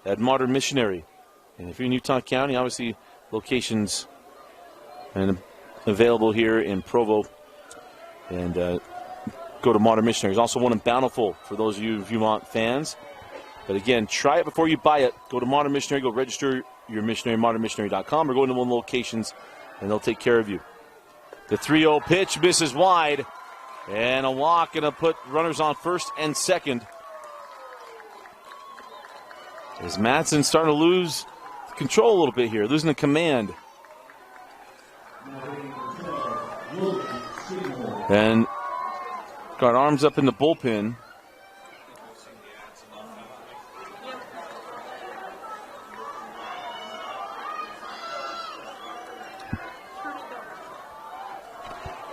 at Modern Missionary. And if you're in Utah County, obviously locations and available here in Provo. And go to Modern Missionary. There's also one in Bountiful for those of you Viewmont fans. But again, try it before you buy it. Go to Modern Missionary, go register your missionary, modernmissionary.com, or go into one of the locations, and they'll take care of you. The 3-0 pitch misses wide, and a walk, and a put runners on first and second. As Madsen starting to lose control a little bit here, losing the command. And got arms up in the bullpen.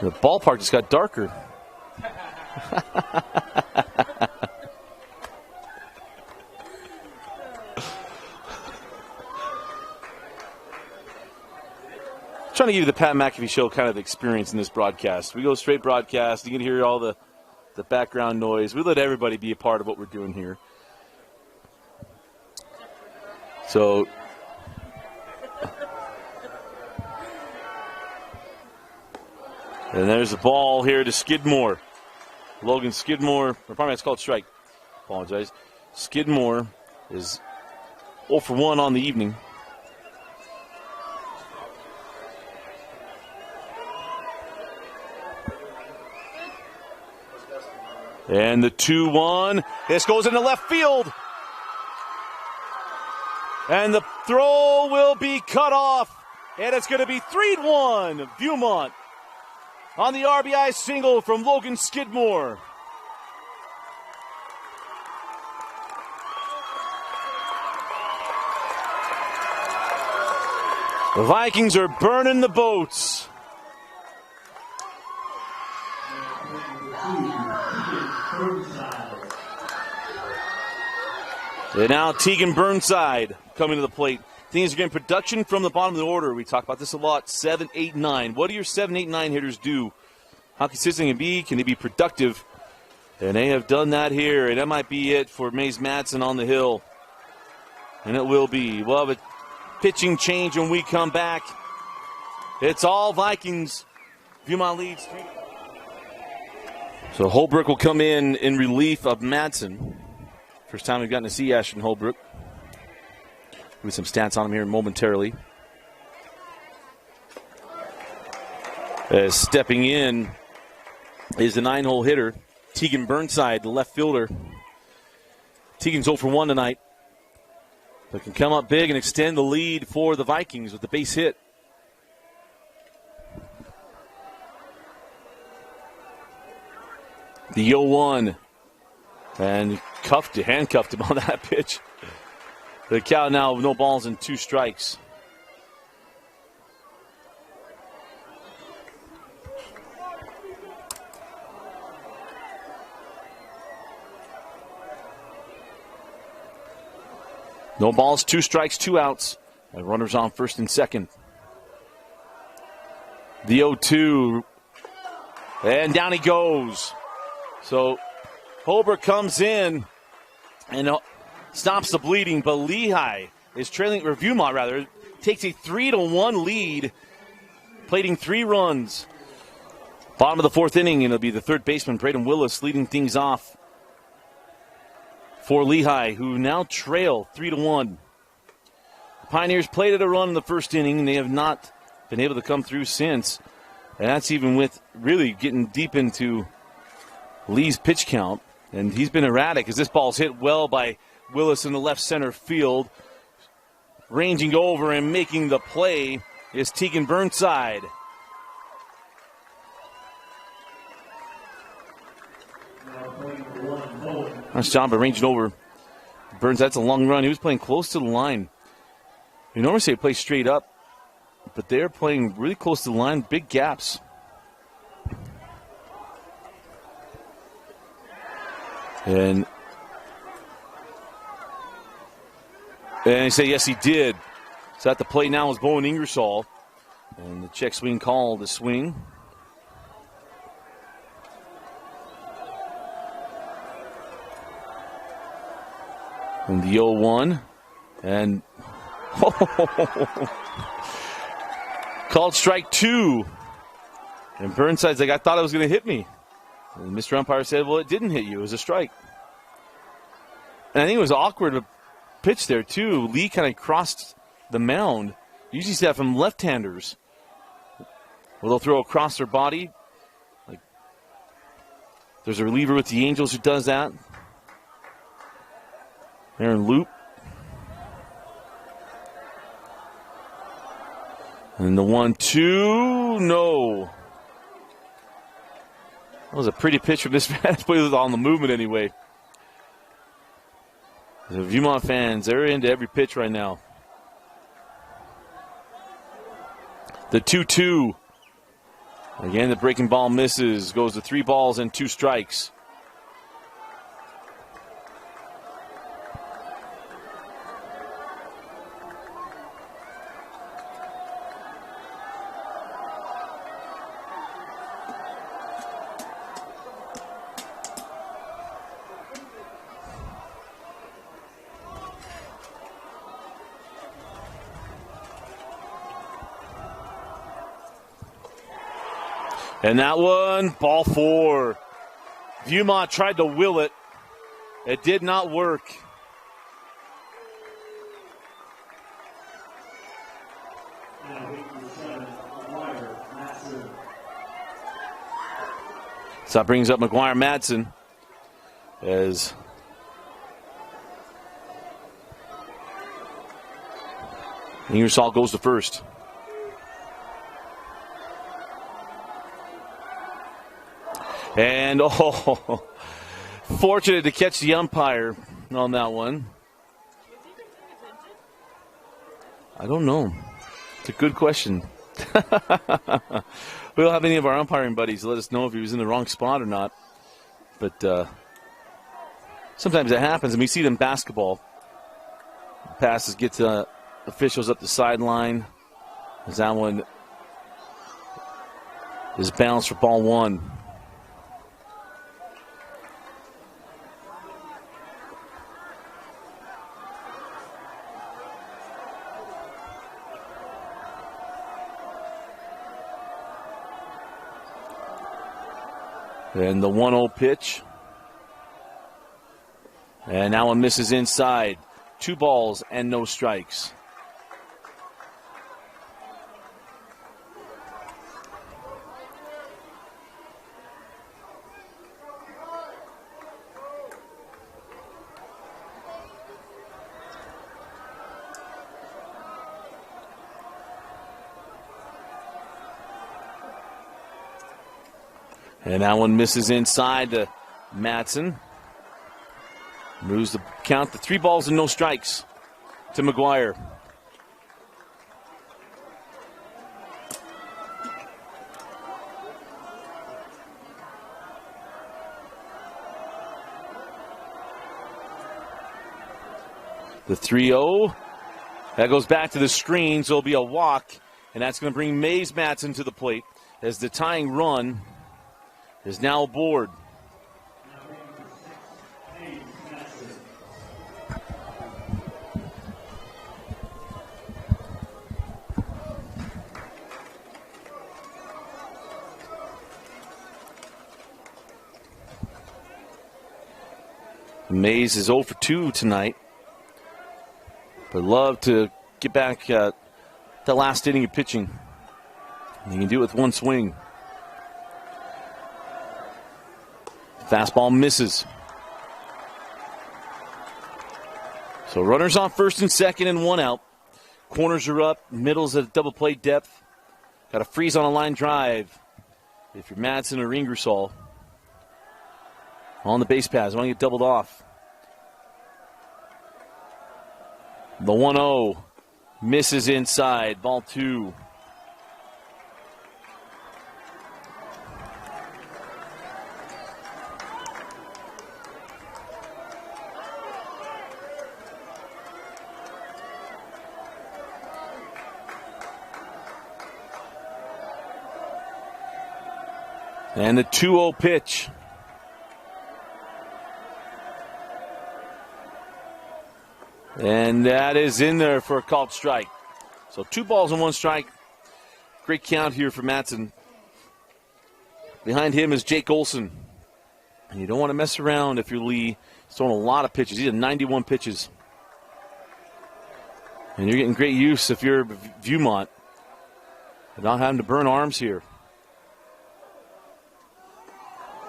The ballpark just got darker. Trying to give you the Pat McAfee Show kind of experience in this broadcast. We go straight broadcast. You can hear all the background noise. We let everybody be a part of what we're doing here. So, and there's the ball here to Skidmore. Logan Skidmore, or probably it's called strike. Apologize. Skidmore is 0 for 1 on the evening. And the 2-1. This goes into left field. And the throw will be cut off. And it's going to be 3-1. Viewmont on the RBI single from Logan Skidmore. The Vikings are burning the boats. And now Tegan Burnside coming to the plate. Things are getting production from the bottom of the order. We talk about this a lot. 7, 8, 9. What do your 7, 8, 9 hitters do? How consistent can they be? Can they be productive? And they have done that here. And that might be it for Mays Madsen on the hill. And it will be. We'll have a pitching change when we come back. It's all Vikings. Viewmont leads. So Holbrook will come in relief of Madsen. First time we've gotten to see Ashton Holbrook. With some stats on him here momentarily. As stepping in is the 9-hole hitter, Tegan Burnside, the left fielder. Tegan's 0 for 1 tonight. But can come up big and extend the lead for the Vikings with the base hit. The 0-1. And handcuffed him on that pitch. The count now, no balls and 2 strikes. No balls, 2 strikes, 2 outs. And runners on first and second. The 0-2. And down he goes. So Holbrook comes in and stops the bleeding, but Lehi is trailing, or Viewmont rather, takes a 3-1 lead, plating 3 runs. Bottom of the 4th inning, and it'll be the third baseman, Braden Willis, leading things off for Lehi, who now trail 3-1. The Pioneers played at a run in the first inning, and they have not been able to come through since. And that's even with really getting deep into Lee's pitch count. And he's been erratic as this ball's hit well by Willis in the left center field. Ranging over and making the play is Tegan Burnside. Nice job of ranging over. Burns, that's a long run. He was playing close to the line. You normally say play straight up, but they're playing really close to the line, big gaps. And he said, yes, he did. So at the plate now is Bowen Ingersoll. And the check swing call, the swing. And the 0-1. And called strike 2. And Burnside's like, I thought it was going to hit me. And Mr. Umpire said, well, it didn't hit you. It was a strike. And I think it was awkward to pitch there, too. Lee kind of crossed the mound. You usually see that from left-handers. Well, they'll throw across their body. Like, there's a reliever with the Angels who does that. Aaron Loop. And the 1-2, no. That was a pretty pitch from this man. But it was on the movement anyway. The Viewmont fans, they're into every pitch right now. The 2-2. Again, the breaking ball misses. Goes to 3 balls and 2 strikes. And that one, ball 4. Viewmont tried to will it. It did not work. So that brings up McGuire Madsen as Ingersoll goes to first. And, fortunate to catch the umpire on that one. I don't know. It's a good question. We don't have any of our umpiring buddies let us know if he was in the wrong spot or not. But sometimes it happens, and we see it in basketball. Passes get to officials up the sideline. As that one is bounced for ball 1. And the 1-0 pitch. And that one misses inside. 2 balls and no strikes. And that one misses inside to Madsen. Moves the count to 3 balls and no strikes to McGuire. The 3-0. That goes back to the screen, so it'll be a walk. And that's going to bring Mays Madsen to the plate as the tying run is now aboard. Mays is 0 for 2 tonight. But love to get back the last inning of pitching. He can do it with one swing. Fastball misses. So runners on first and second and 1 out. Corners are up. Middle's at double play depth. Got a freeze on a line drive. If you're Madsen or Ingersoll. On the base pass. Want to get doubled off. The 1-0 misses inside. Ball 2. And the 2-0 pitch. And that is in there for a called strike. So 2 balls and 1 strike. Great count here for Matson. Behind him is Jake Olson. And you don't want to mess around if you're Lee. He's throwing a lot of pitches. He had 91 pitches. And you're getting great use if you're Viewmont. Not having to burn arms here.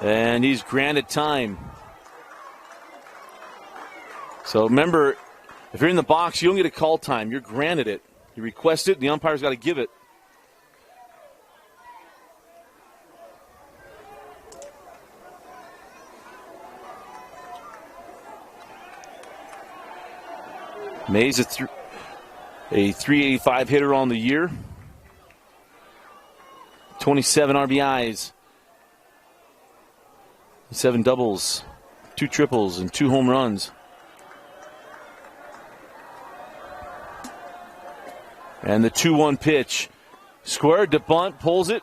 And he's granted time. So remember, if you're in the box, you don't get a call time. You're granted it. You request it, and the umpire's got to give it. Mays a 385 hitter on the year. 27 RBIs. 7 doubles, 2 triples, and 2 home runs. And the 2-1 pitch. Squared to bunt, pulls it,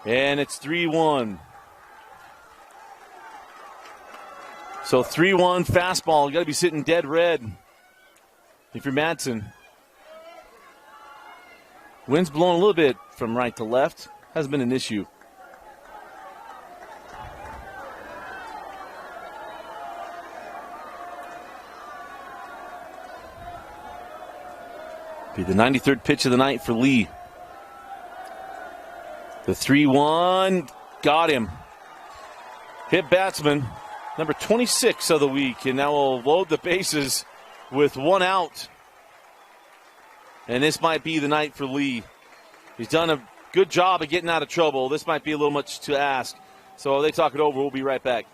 and it's 3-1. So 3-1 fastball. You got to be sitting dead red if you're Madsen. Wind's blowing a little bit from right to left. Hasn't been an issue. Be the 93rd pitch of the night for Lee. The 3-1 got him. Hit batsman, number 26 of the week, and now we'll load the bases with 1 out. And this might be the night for Lee. He's done a good job of getting out of trouble. This might be a little much to ask. So they talk it over. We'll be right back.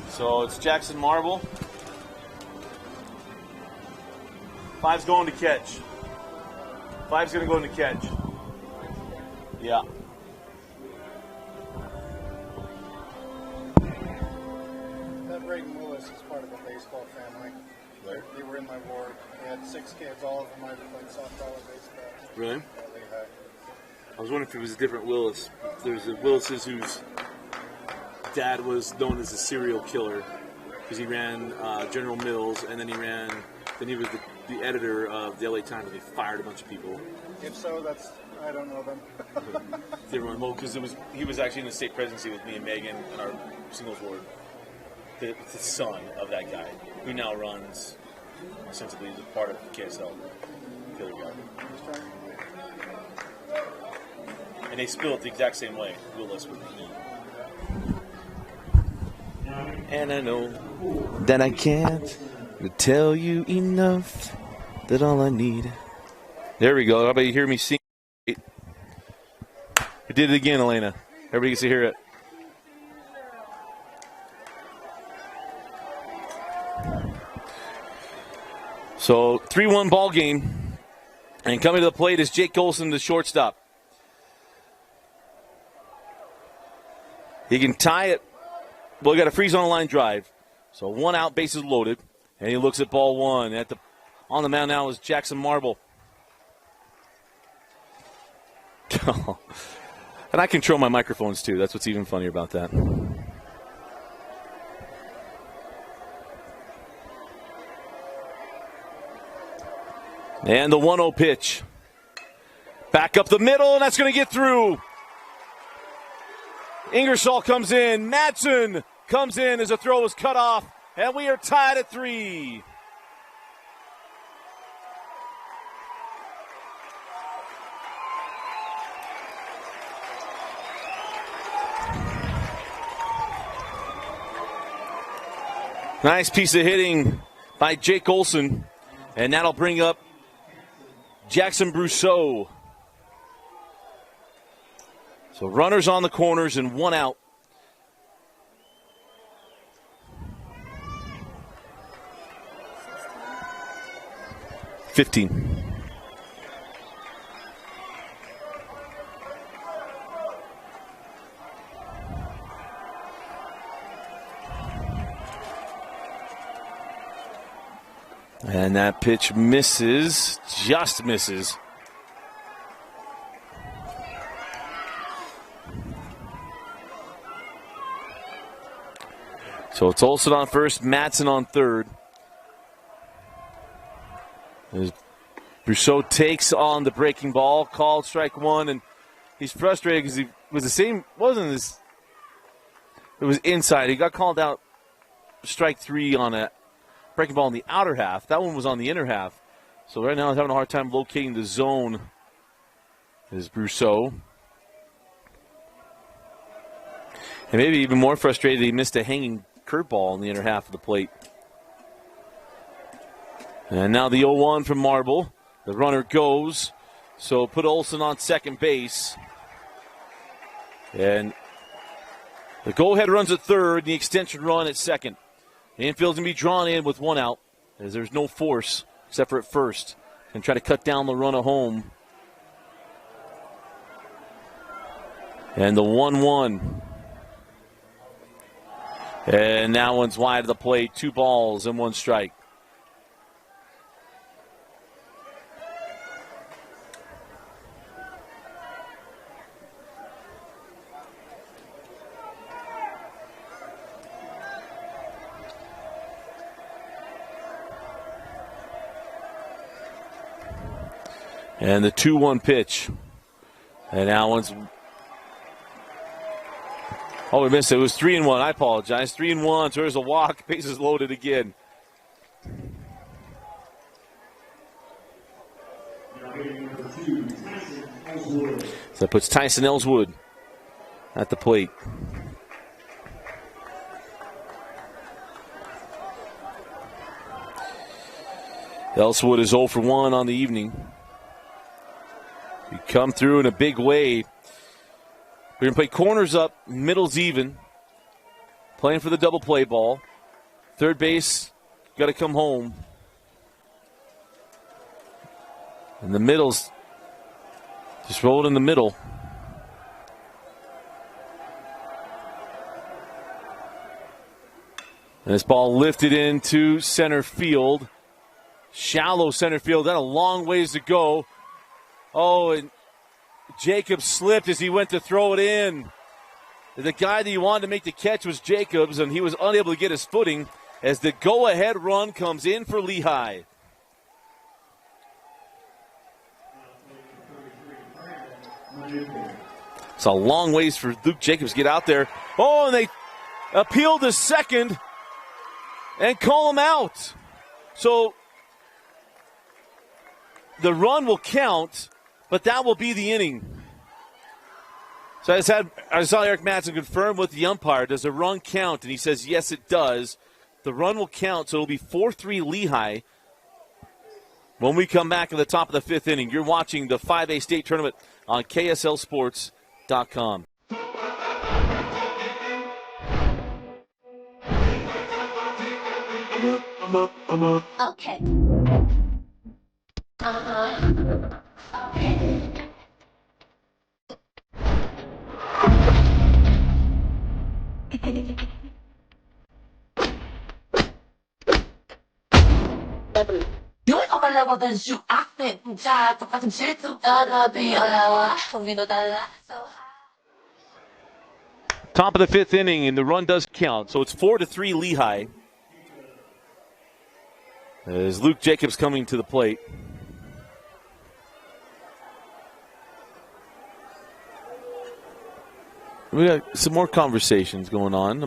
So it's Jackson Marble. 5's going to catch. 5's going to go into catch. Yeah. That Reagan Willis is part of a baseball family. They were in my ward. They had 6 kids. All of them either played softball or baseball. Really? Yeah, Lehi. I was wondering if it was a different Willis. There's a Willis's whose dad was known as a serial killer because he ran General Mills, and then he was the editor of the LA Times, and they fired a bunch of people. If so, I don't know them. Because he was actually in the state presidency with me and Megan in our singles ward. The son of that guy, who now runs, ostensibly, is a part of KSL. The other guy. And they spill it the exact same way. Willis with me. And I know that I can't tell you enough that all I need. There we go. How about you hear me sing? I did it again, Elena. Everybody gets to hear it. So 3-1 ball game. And coming to the plate is Jake Olson, the shortstop. He can tie it. Well, he got a freeze on the line drive. So 1 out, bases loaded. And he looks at ball 1. On the mound now is Jackson Marble. And I control my microphones too. That's what's even funnier about that. And the 1-0 pitch. Back up the middle, and that's going to get through. Ingersoll comes in. Madsen comes in as a throw is cut off, and we are tied at 3. Nice piece of hitting by Jake Olson, and that'll bring up Jackson Brousseau. So runners on the corners and 1 out. $15. And that pitch misses, just misses. So it's Olsen on first, Madsen on third. As Brousseau takes on the breaking ball, called strike 1, and he's frustrated because he was the same, wasn't this? It was inside. He got called out strike 3 on a breaking ball in the outer half. That one was on the inner half. So right now he's having a hard time locating the zone. Is Brousseau. And maybe even more frustrated he missed a hanging curveball in the inner half of the plate. And now the 0-1 from Marble. The runner goes. So put Olsen on second base. And the go-ahead runs at third, and the extension run at second. The infield's going to be drawn in with 1 out, as there's no force except for at first. And try to cut down the run at home. And the 1-1. And that one's wide of the plate. 2 balls and 1 strike. And the 2-1 pitch. And that one's... Oh, we missed it. It was 3-1. I apologize. 3-1. So there's a walk. Bases loaded again. So that puts Tyson Ellswood at the plate. Ellswood is 0 for 1 on the evening. You come through in a big way. We're going to play corners up, middles even. Playing for the double play ball. Third base, got to come home. And the middles, just roll it in the middle. And this ball lifted into center field. Shallow center field. That a long ways to go. Oh, and Jacobs slipped as he went to throw it in. The guy that he wanted to make the catch was Jacobs, and he was unable to get his footing as the go-ahead run comes in for Lehi. It's a long ways for Luke Jacobs to get out there. Oh, and they appeal to second and call him out. So the run will count, but that will be the inning. So I saw Eric Madsen confirm with the umpire, does the run count? And he says, yes, it does. The run will count, so it'll be 4-3 Lehi. When we come back at the top of the 5th inning, you're watching the 5A state tournament on KSLSports.com. Okay. Okay. Yun ang malawagan siya acted sa 똑같은 실수다라비 알아와 성민호달라. Top of the 5th inning, and the run does count. So it's 4-3 Lehi. As Luke Jacobs coming to the plate. We got some more conversations going on.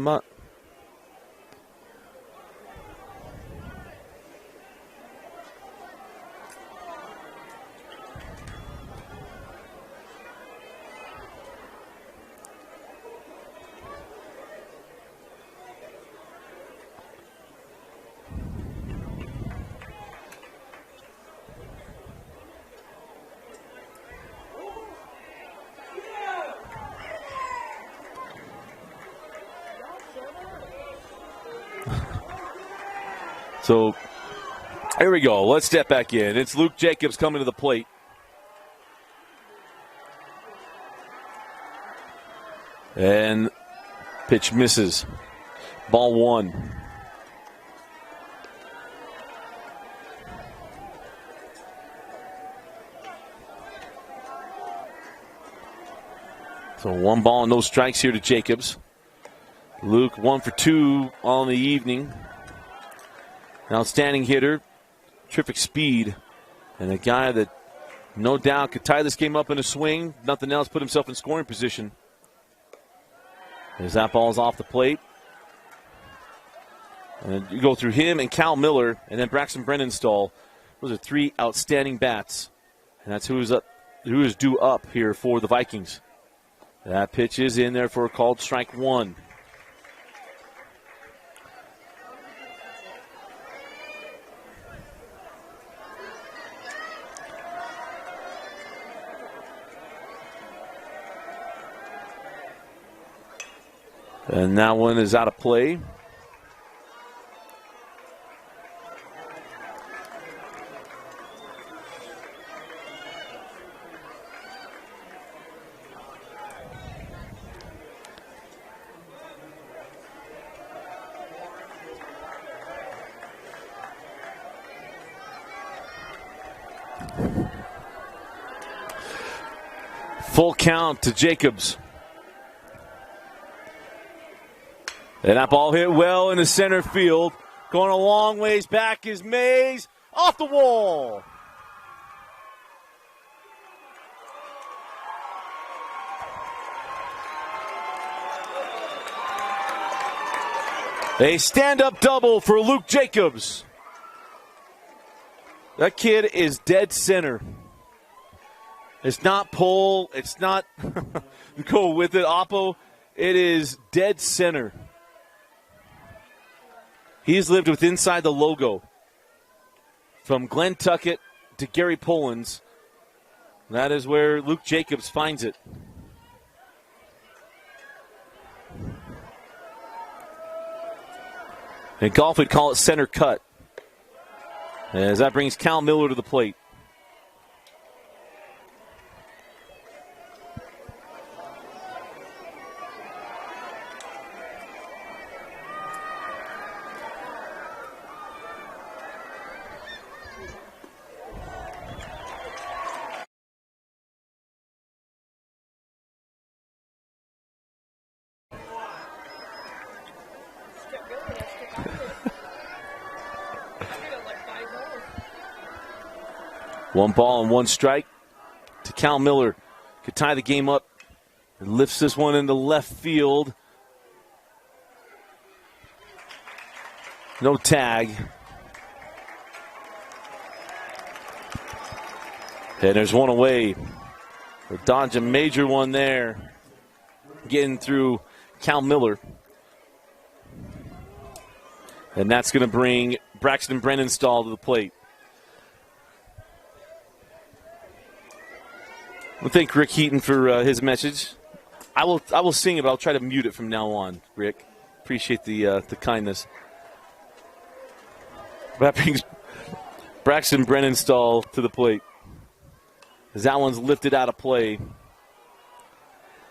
So here we go. Let's step back in. It's Luke Jacobs coming to the plate. And pitch misses. Ball 1. So 1 ball and no strikes here to Jacobs. Luke 1 for 2 on the evening. An outstanding hitter, terrific speed, and a guy that no doubt could tie this game up in a swing. Nothing else, put himself in scoring position. As that ball's off the plate. And you go through him and Cal Miller and then Braxton Brennanstall. Those are 3 outstanding bats. And that's who is due up here for the Vikings. That pitch is in there for a called strike 1. And that one is out of play. Full count to Jacobs. And that ball hit well into center field. Going a long ways back is Mays. Off the wall. A stand-up double for Luke Jacobs. That kid is dead center. It's not pull. It's not go with it, Oppo. It is dead center. He's lived with inside the logo. From Glenn Tuckett to Gary Pollins. That is where Luke Jacobs finds it. In golf, we'd call it center cut. As that brings Cal Miller to the plate. One ball and one strike to Cal Miller. Could tie the game up. And lifts this one into left field. No tag. And there's one away. We'll dodge a major one there. Getting through Cal Miller. And that's going to bring Braxton Brennanstall to the plate. Well, thank Rick Heaton for his message. I will sing it, but I'll try to mute it from now on, Rick. Appreciate the kindness. That brings Braxton Brennanstall to the plate. As that one's lifted out of play.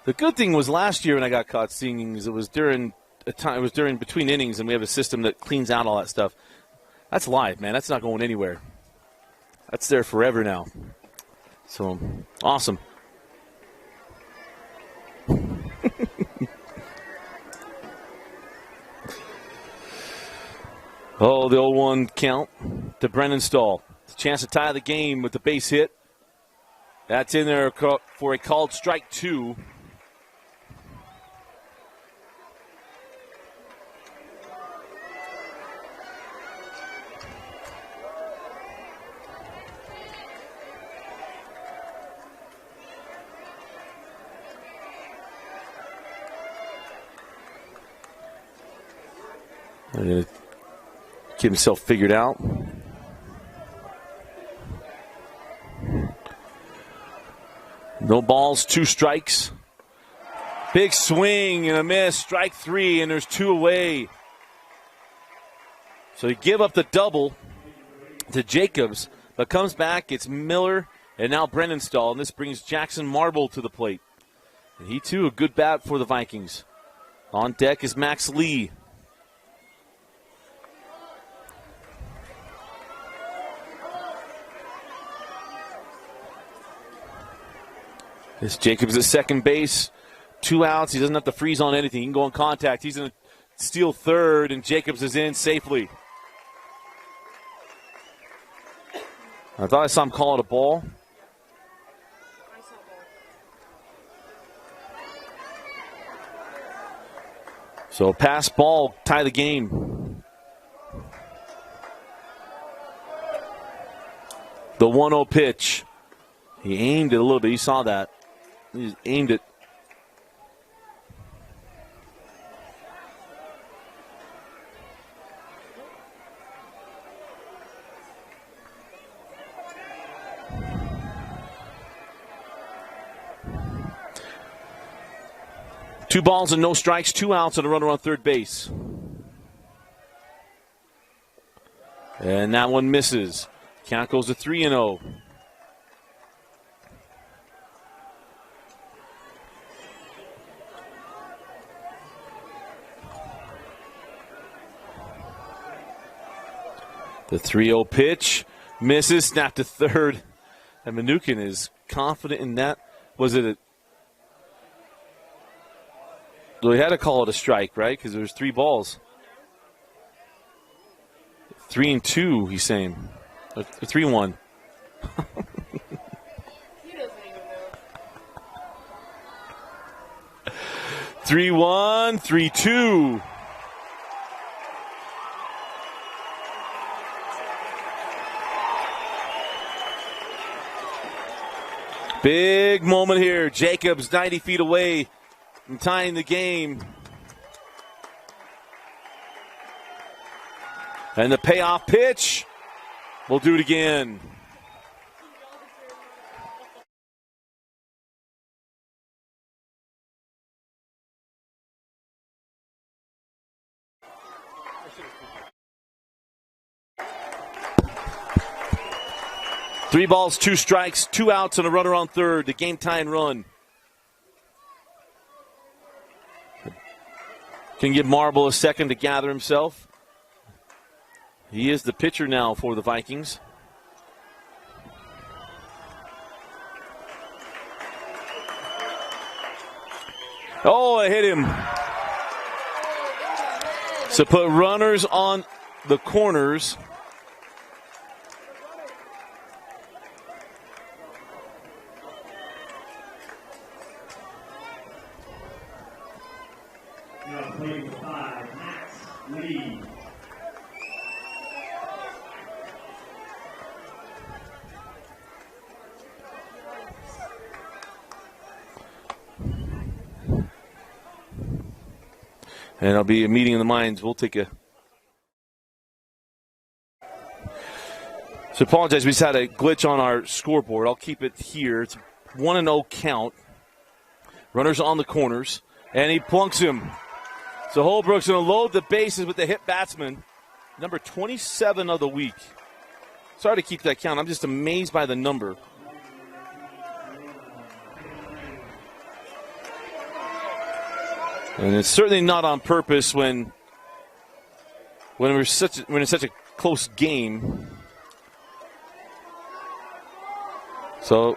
The good thing was last year when I got caught singing is it was during between innings, and we have a system that cleans out all that stuff. That's live, man. That's not going anywhere. That's there forever now. So, awesome. Oh, the 0-1 count to Brennanstall. It's a chance to tie the game with the base hit. That's in there for a called strike 2. Get himself figured out. No balls, 2 strikes. Big swing and a miss. Strike 3, and there's 2 away. So he give up the double to Jacobs, but comes back. It's Miller and now Brennenstall, and this brings Jackson Marble to the plate. And he, too, a good bat for the Vikings. On deck is Max Lee. This Jacobs at second base. 2 outs. He doesn't have to freeze on anything. He can go on contact. He's going to steal third, and Jacobs is in safely. I thought I saw him call it a ball. So pass ball, tie the game. The 1-0 pitch. He aimed it a little bit. You saw that. He just aimed it. Two balls and no strikes, 2 outs and a runner on third base. And that one misses. Count goes to 3-0. The 3-0 pitch misses, snap to third. And Mnookin is confident in that. Was it a... Well, he had to call it a strike, right? Because there was 3 balls. 3-2, he's saying. 3-1. He doesn't even know. 3-1, 3-2. Big moment here. Jacobs 90 feet away and tying the game. And the payoff pitch. We'll do it again. Three balls, 2 strikes, 2 outs, and a runner on third. The game tying run. Can give Marble a second to gather himself. He is the pitcher now for the Vikings. Oh, it hit him. So put runners on the corners. And it'll be a meeting of the minds. We'll take a... So apologize, we just had a glitch on our scoreboard. I'll keep it here. It's 1-0 count. Runners on the corners. And he plunks him. So Holbrook's going to load the bases with the hit batsman. Number 27 of the week. Sorry to keep that count. I'm just amazed by the number. And it's certainly not on purpose when it's such a close game. So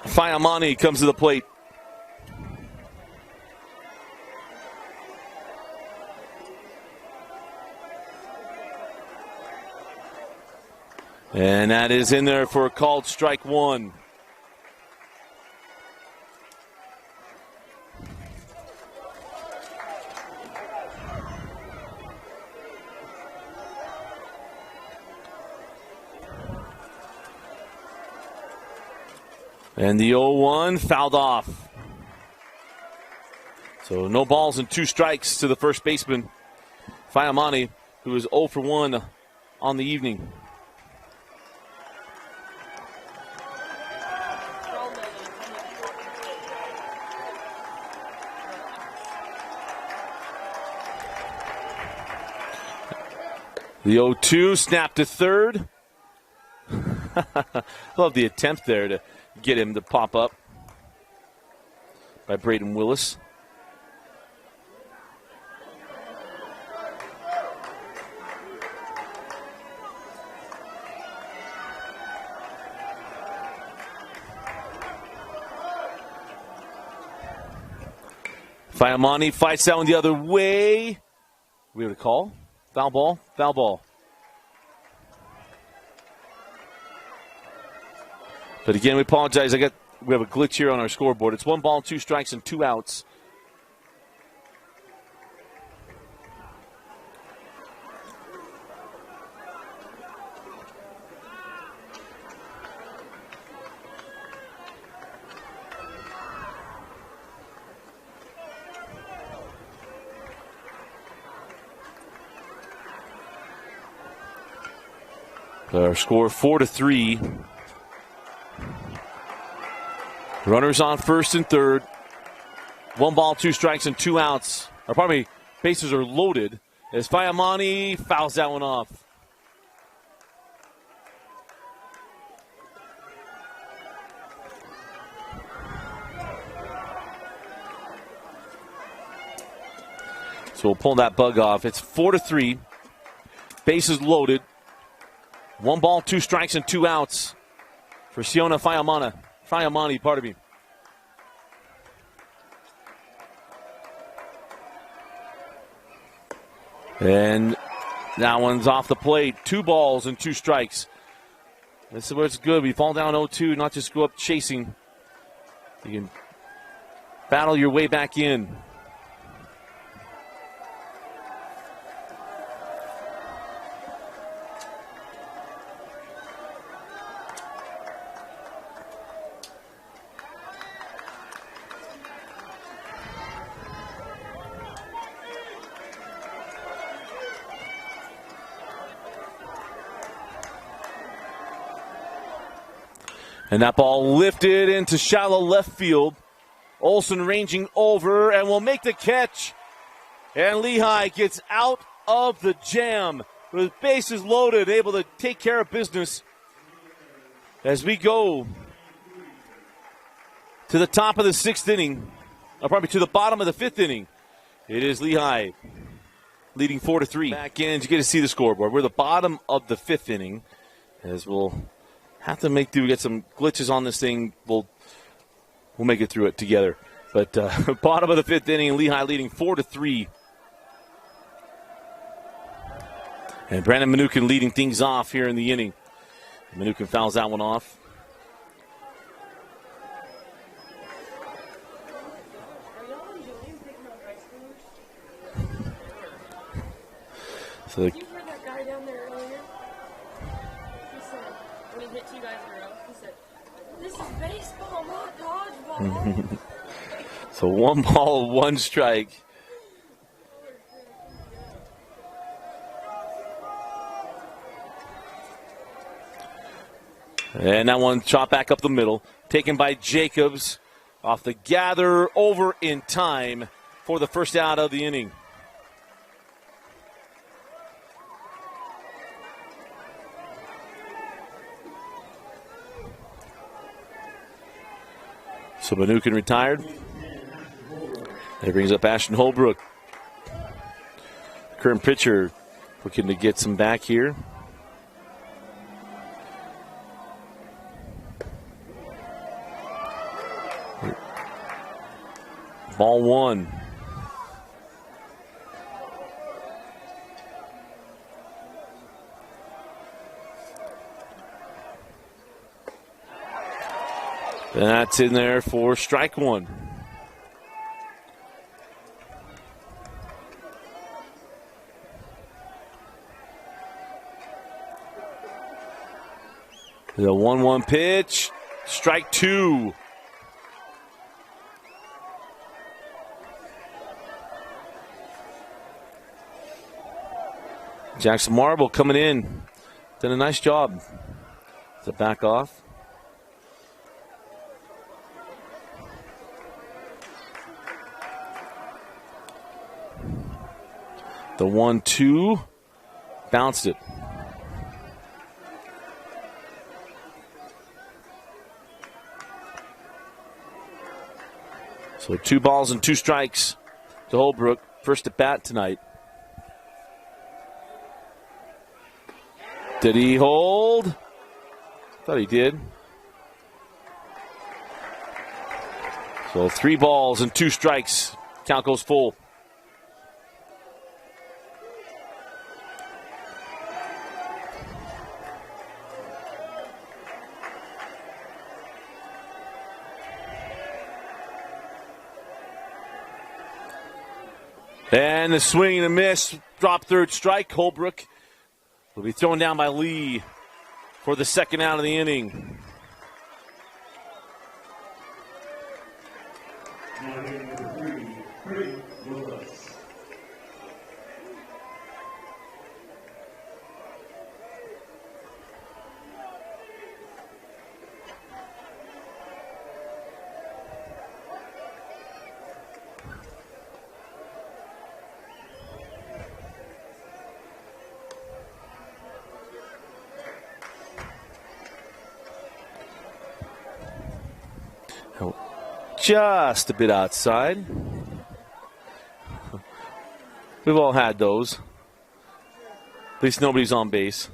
Fiamani comes to the plate. And that is in there for a called strike 1. And the 0-1 fouled off. So no balls and 2 strikes to the first baseman, Fiamani, who is 0 for 1 on the evening. The 0-2, snap to third. Love the attempt there to get him to pop up by Braden Willis. Fiamani fights that one the other way. We have a call. Foul ball. Foul ball. But again, we apologize. We have a glitch here on our scoreboard. It's 1 ball, 2 strikes, and 2 outs. Our score 4-3. Runners on first and third. 1 ball, 2 strikes, and 2 outs. Or pardon me, bases are loaded as Fiamani fouls that one off. So we'll pull that bug off. It's 4-3. Bases loaded. 1 ball, 2 strikes, and 2 outs for Siona Fiamani, pardon me. And that one's off the plate. 2 balls and 2 strikes. This is where it's good. We fall down 0-2, not just go up chasing. You can battle your way back in. And that ball lifted into shallow left field. Olsen ranging over and will make the catch. And Lehi gets out of the jam with bases loaded, able to take care of business as we go to the top of the 6th inning. Or probably to the bottom of the 5th inning. It is Lehi leading 4-3. Back in, you get to see the scoreboard. We're the bottom of the 5th inning as we'll have to make do. We get some glitches on this thing. We'll make it through it together. But bottom of the 5th inning, Lehi leading 4-3. And Brandon Mnookin leading things off here in the inning. Mnookin fouls that one off. So Did you hear that guy down there earlier? He said, when he hit 2 guys in a row, he said, "This is baseball, not dodgeball." So 1 ball, 1 strike. And that one shot back up the middle. Taken by Jacobs. Off the gather, over in time for the first out of the inning. So Mnookin retired. That brings up Ashton Holbrook. Current pitcher looking to get some back here. Ball 1. And that's in there for strike 1. The 1-1 pitch. Strike 2. Jackson Marble coming in. Done a nice job. To back off. The 1-2. bounced it. So 2 balls and 2 strikes to Holbrook. First at bat tonight. Did he hold? Thought he did. So 3 balls and 2 strikes. Count goes full. And the swing and a miss. Drop third strike. Holbrook will be thrown down by Lee for the second out of the inning. Just a bit outside. We've all had those. At least nobody's on base.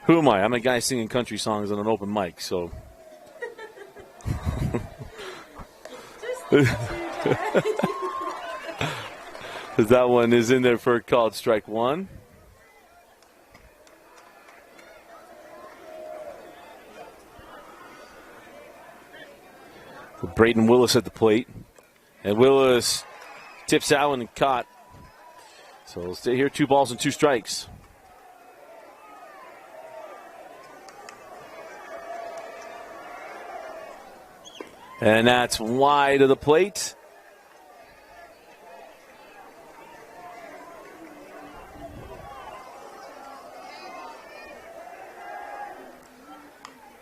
Who am I? I'm a guy singing country songs on an open mic, so. That one is in there for a called strike 1. Braden Willis at the plate. And Willis tips out and caught. So we'll stay here, 2 balls and 2 strikes. And that's wide of the plate.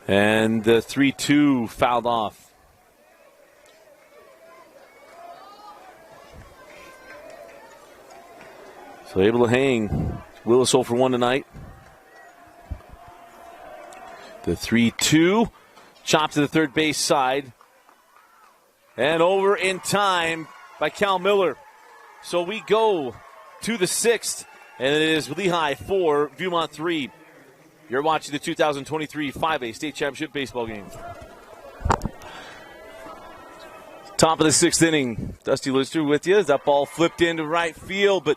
And the 3-2 fouled off. So able to hang. Willis 0 for 1 tonight. The 3-2. Chop to the third base side. And over in time by Cal Miller. So we go to the 6th. And it is Lehi 4, Viewmont 3. You're watching the 2023 5A State Championship baseball game. Top of the 6th inning. Dusty Lister with you. That ball flipped into right field, but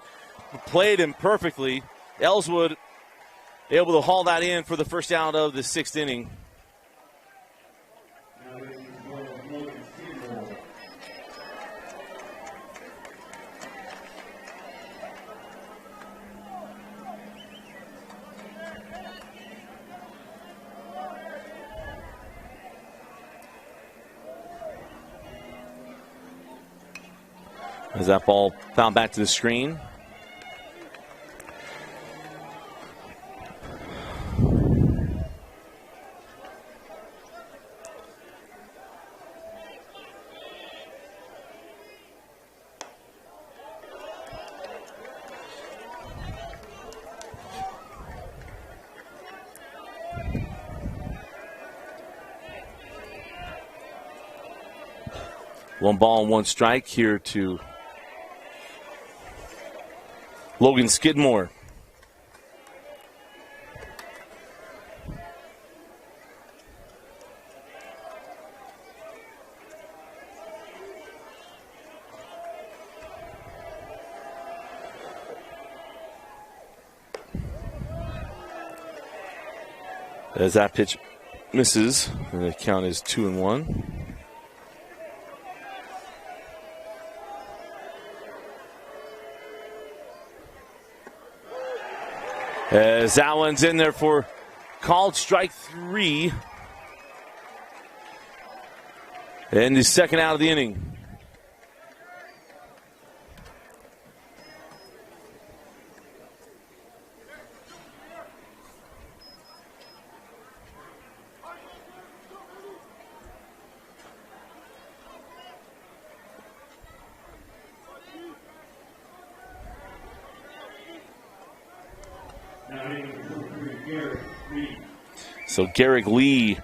played him perfectly. Ellswood able to haul that in for the first out of the 6th inning. As that ball found back to the screen. One ball and 1 strike here to Logan Skidmore. As that pitch misses, and the count is 2-1. As that one's in there for called strike 3. And the second out of the inning. So Garrick Lee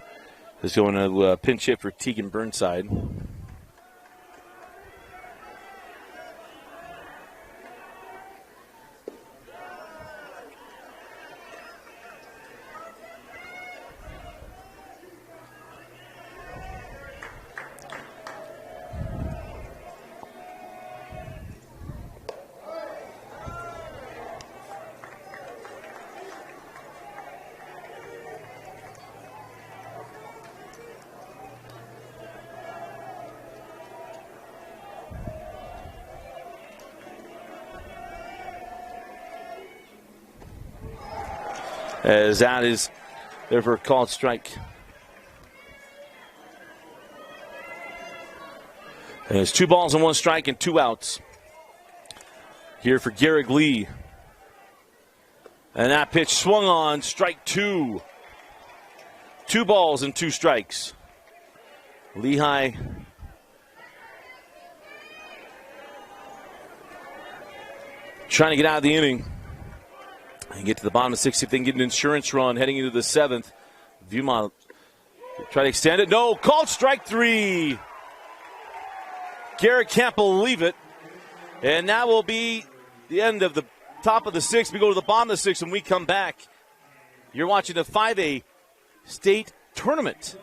is going to pinch hit for Tegan Burnside. As that is there for a called strike. And it's 2 balls and 1 strike and 2 outs. Here for Garrick Lee. And that pitch swung on, strike 2. 2 balls and 2 strikes. Lehi trying to get out of the inning and get to the bottom of the 6th, see if they can get an insurance run heading into the 7th. Viewmont try to extend it. No, called strike 3. Garrett can't believe it. And that will be the end of the top of the 6th. We go to the bottom of the 6th when we come back. You're watching the 5A state tournament.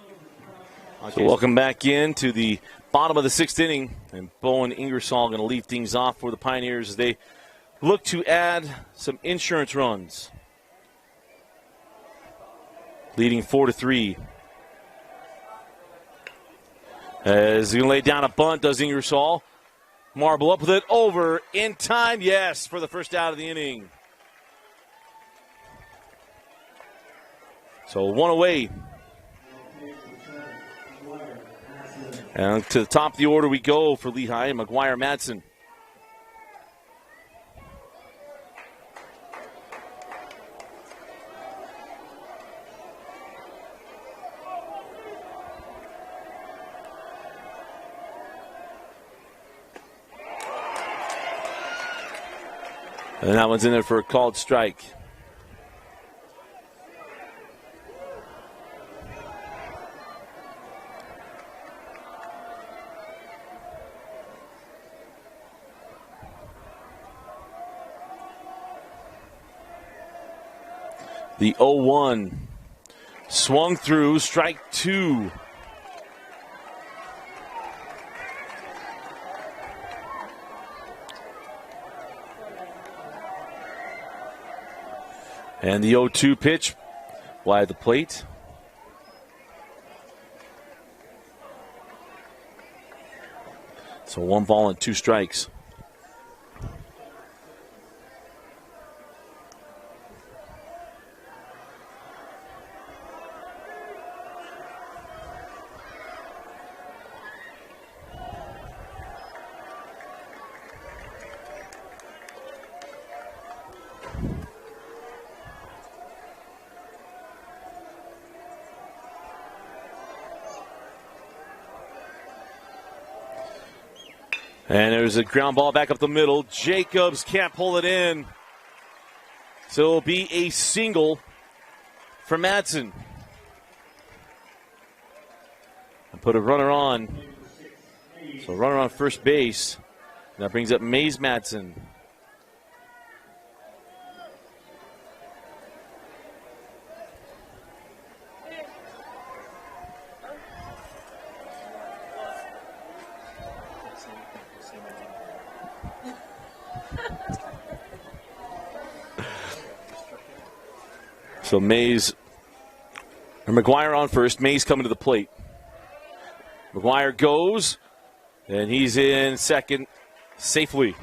So welcome back in to the bottom of the 6th inning. And Bowen Ingersoll going to lead things off for the Pioneers as they look to add some insurance runs. Leading 4-3. As he's going to lay down a bunt, does Ingersoll. Marble up with it, over in time, yes, for the first out of the inning. So 1 away. And to the top of the order we go for Lehi and McGuire Madsen. And that one's in there for a called strike. The 0-1 swung through, strike 2. And the 0-2 pitch wide the plate. So 1 ball and 2 strikes. And there's a ground ball back up the middle. Jacobs can't pull it in. So it'll be a single for Madsen. And put a runner on. So runner on first base. And that brings up Mays Madsen. So Mays, or McGuire on first. Mays coming to the plate. McGuire goes, and he's in second safely.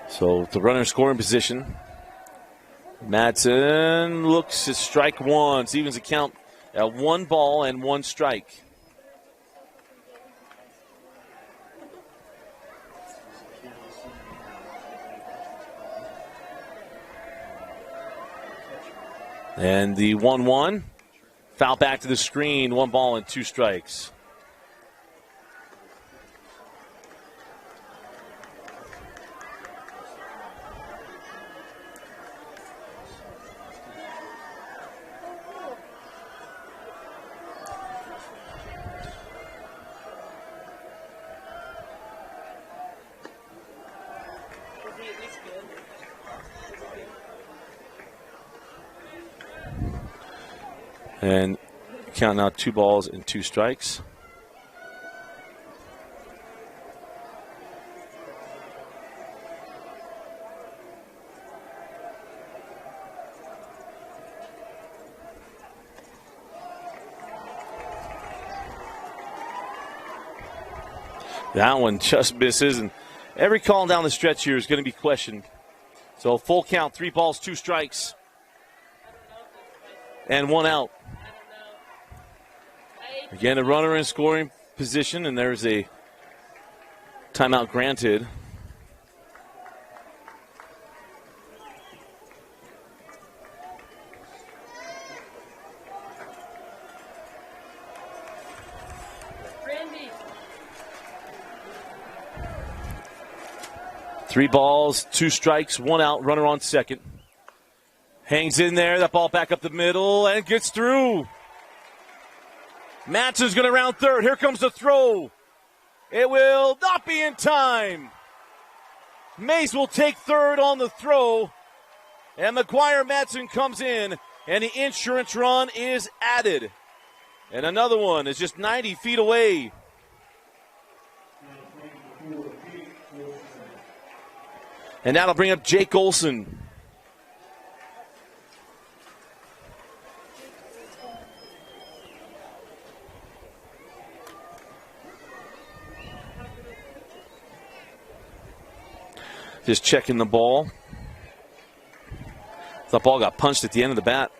So the runner scoring position. Madsen looks at strike 1. Evens the count at 1 ball and 1 strike. And the 1-1. Foul back to the screen. 1 ball and 2 strikes. And count now 2 balls and 2 strikes. That one just misses, and every call down the stretch here is going to be questioned. So full count, 3 balls, 2 strikes, and 1 out. Again, a runner in scoring position, and there's a timeout granted. Randy. 3 balls, 2 strikes, 1 out, runner on second. Hangs in there, that ball back up the middle, and gets through. Matson's going to round third. Here comes the throw. It will not be in time. Mace will take third on the throw. And McGuire Matson comes in, and the insurance run is added. And another one is just 90 feet away. And that'll bring up Jake Olson. Just checking the ball. The ball got punched at the end of the bat.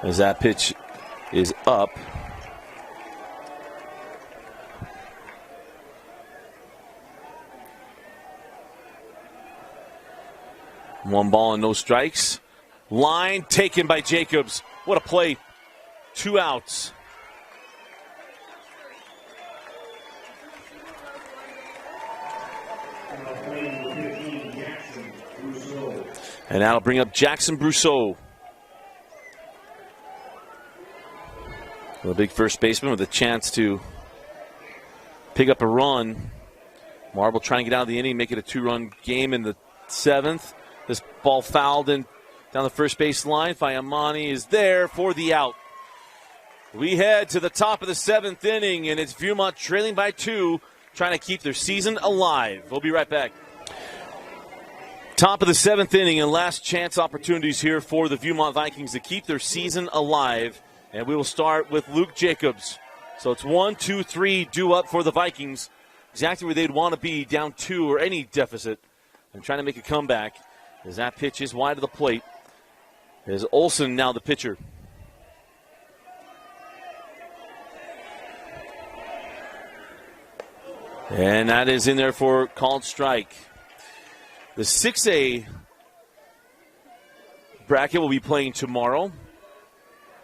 As that pitch is up. One ball and no strikes. Line taken by Jacobs. What a play. 2 outs. And that'll bring up Jackson Brousseau. The big first baseman with a chance to pick up a run. Marble trying to get out of the inning, make it a 2-run game in the 7th. This ball fouled in down the first base line. Fayamani is there for the out. We head to the top of the 7th inning, and it's Viewmont trailing by 2, trying to keep their season alive. We'll be right back. Top of the 7th inning, and last chance opportunities here for the Viewmont Vikings to keep their season alive. And we will start with Luke Jacobs. So it's 1, 2, 3 due up for the Vikings. Exactly where they'd want to be, down 2 or any deficit. And trying to make a comeback. As that pitch is wide of the plate. Is Olson now the pitcher. And that is in there for called strike. The 6A bracket will be playing tomorrow.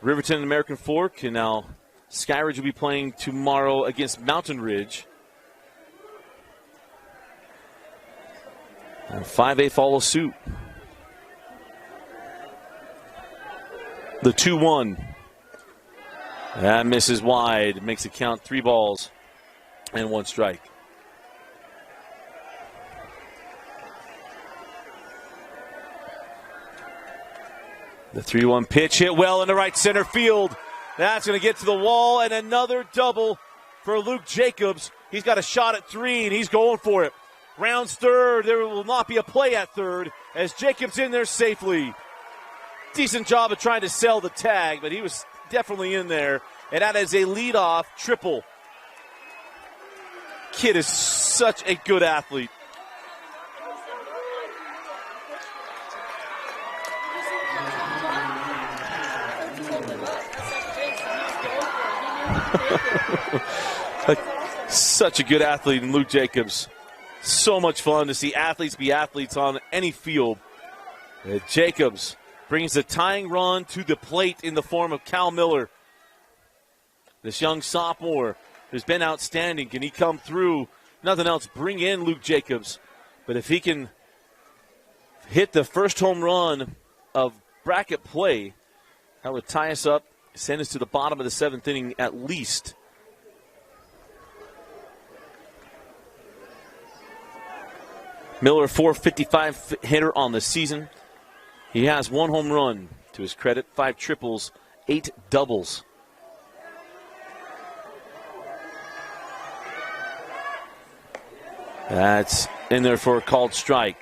Riverton and American Fork, and now Skyridge will be playing tomorrow against Mountain Ridge. And 5A follows suit. The 2-1. That misses wide. Makes it count 3 balls and 1 strike. The 3-1 pitch hit well into right center field. That's going to get to the wall, and another double for Luke Jacobs. He's got a shot at 3, and he's going for it. Rounds third. There will not be a play at third as Jacobs in there safely. Decent job of trying to sell the tag, but he was definitely in there. And that is a leadoff triple. Kid is such a good athlete. Such a good athlete in Luke Jacobs. So much fun to see athletes be athletes on any field. Jacobs brings the tying run to the plate in the form of Cal Miller. This young sophomore has been outstanding. Can he come through? Nothing else. Bring in Luke Jacobs. But if he can hit the first home run of bracket play, that would tie us up, send us to the bottom of the 7th inning at least. Miller, .455 hitter on the season. He has 1 home run to his credit, 5 triples, 8 doubles. That's in there for a called strike.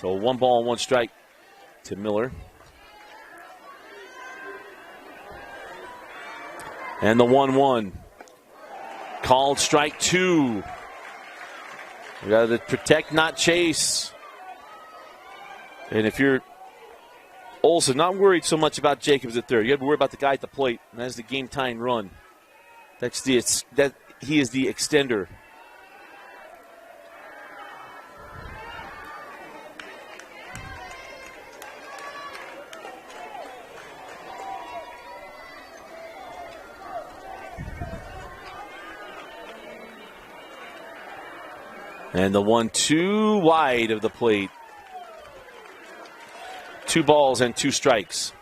So 1 ball and 1 strike to Miller. And the 1-1. Called strike 2. We got to protect, not chase. And if you're Olsen, not worried so much about Jacobs at third. You got to worry about the guy at the plate, and that's the game-tying run. He is the extender. And the 1-2 wide of the plate. 2 balls and 2 strikes.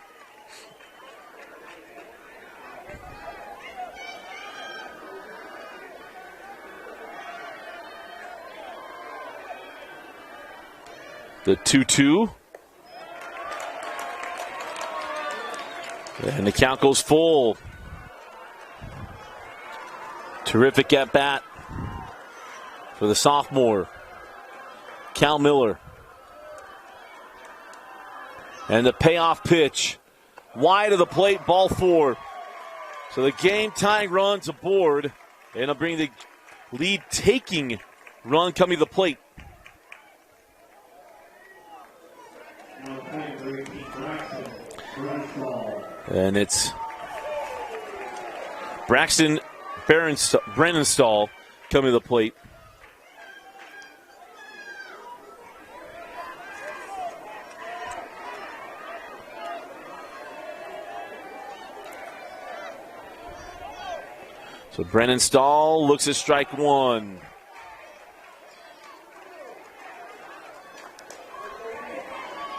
The 2-2. And the count goes full. Terrific at bat for the sophomore, Cal Miller. And the payoff pitch, wide of the plate, ball 4. So the game-tying run's aboard, and it'll bring the lead-taking run coming to the plate. And it's Braxton Brennenstall coming to the plate. So Brennenstall looks at strike 1.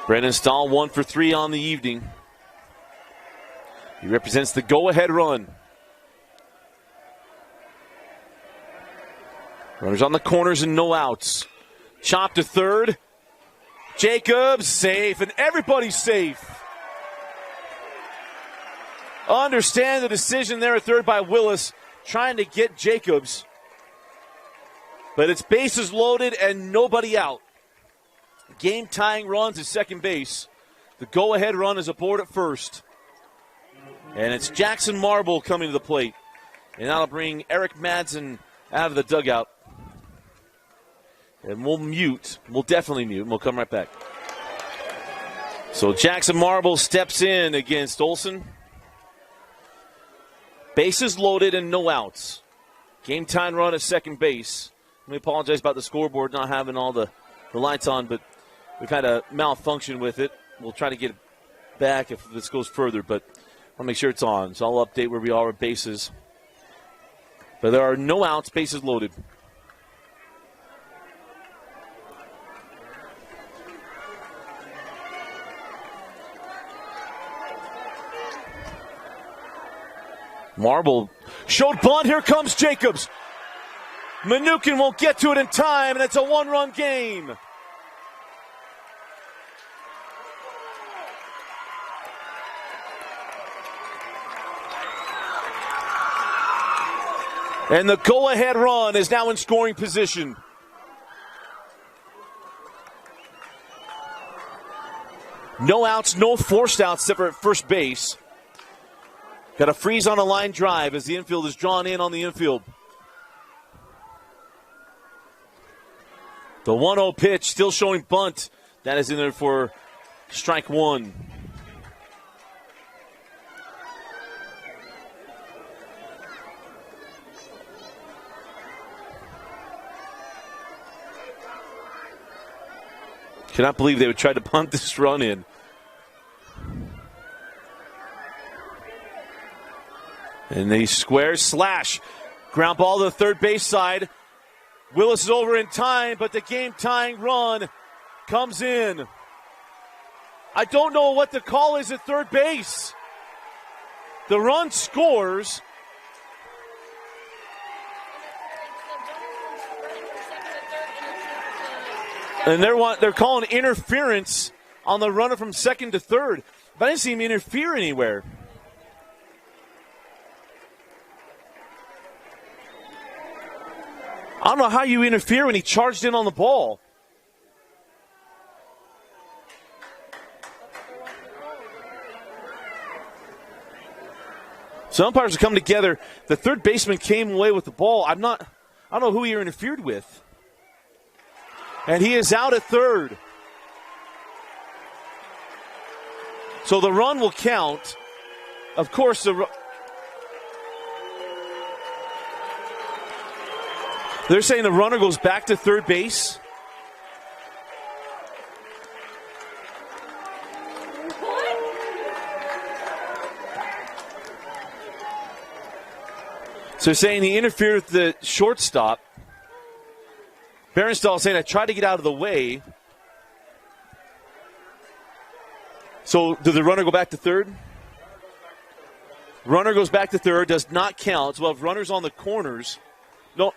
Brennenstall 1 for 3 on the evening. He represents the go-ahead run. Runners on the corners and no outs. Chop to third. Jacobs safe, and everybody's safe. Understand the decision there at third by Willis, trying to get Jacobs. But it's bases loaded and nobody out. Game-tying runs at second base. The go-ahead run is aboard at first. And it's Jackson Marble coming to the plate. And that'll bring Eric Madsen out of the dugout. And we'll mute. We'll definitely mute. And we'll come right back. So Jackson Marble steps in against Olsen. Bases loaded and no outs. Game time run at second base. Let me apologize about the scoreboard not having all the lights on, but we've had a malfunction with it. We'll try to get it back if this goes further, but I'll make sure it's on. So I'll update where we are with bases. But there are no outs, bases loaded. Marble showed bunt. Here comes Jacobs. Mnookin won't get to it in time, and it's a 1-run game. And the go-ahead run is now in scoring position. No outs, no forced outs except for at first base. Got a freeze on a line drive as the infield is drawn in on the infield. The 1-0 pitch still showing bunt. That is in there for strike 1. Cannot believe they would try to punt this run in. And they square slash. Ground ball to the third base side. Willis is over in time, but the game-tying run comes in. I don't know what the call is at third base. The run scores. And they're calling interference on the runner from second to third. But I didn't see him interfere anywhere. I don't know how you interfere when he charged in on the ball. So umpires are coming together. The third baseman came away with the ball. I don't know who he interfered with. And he is out at third. So the run will count. Of course, they're saying the runner goes back to third base. So they're saying he interfered with the shortstop. Berenstahl saying, I tried to get out of the way. So did the runner go back to third? Runner goes back to third, does not count. So we'll have runners on the corners. No.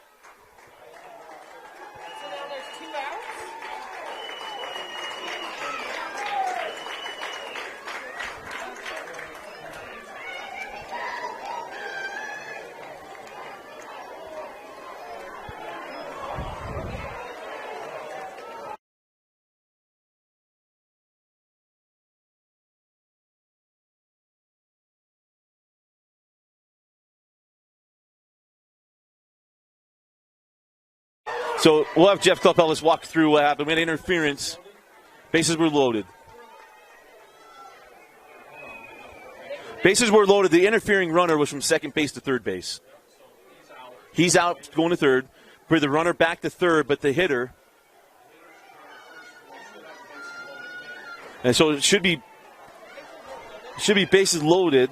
So we'll have Jeff Kleppellis walk through what happened. We had interference. Bases were loaded. Bases were loaded. The interfering runner was from second base to third base. He's out going to third. Bring the runner back to third, but the hitter. And so it should be bases loaded.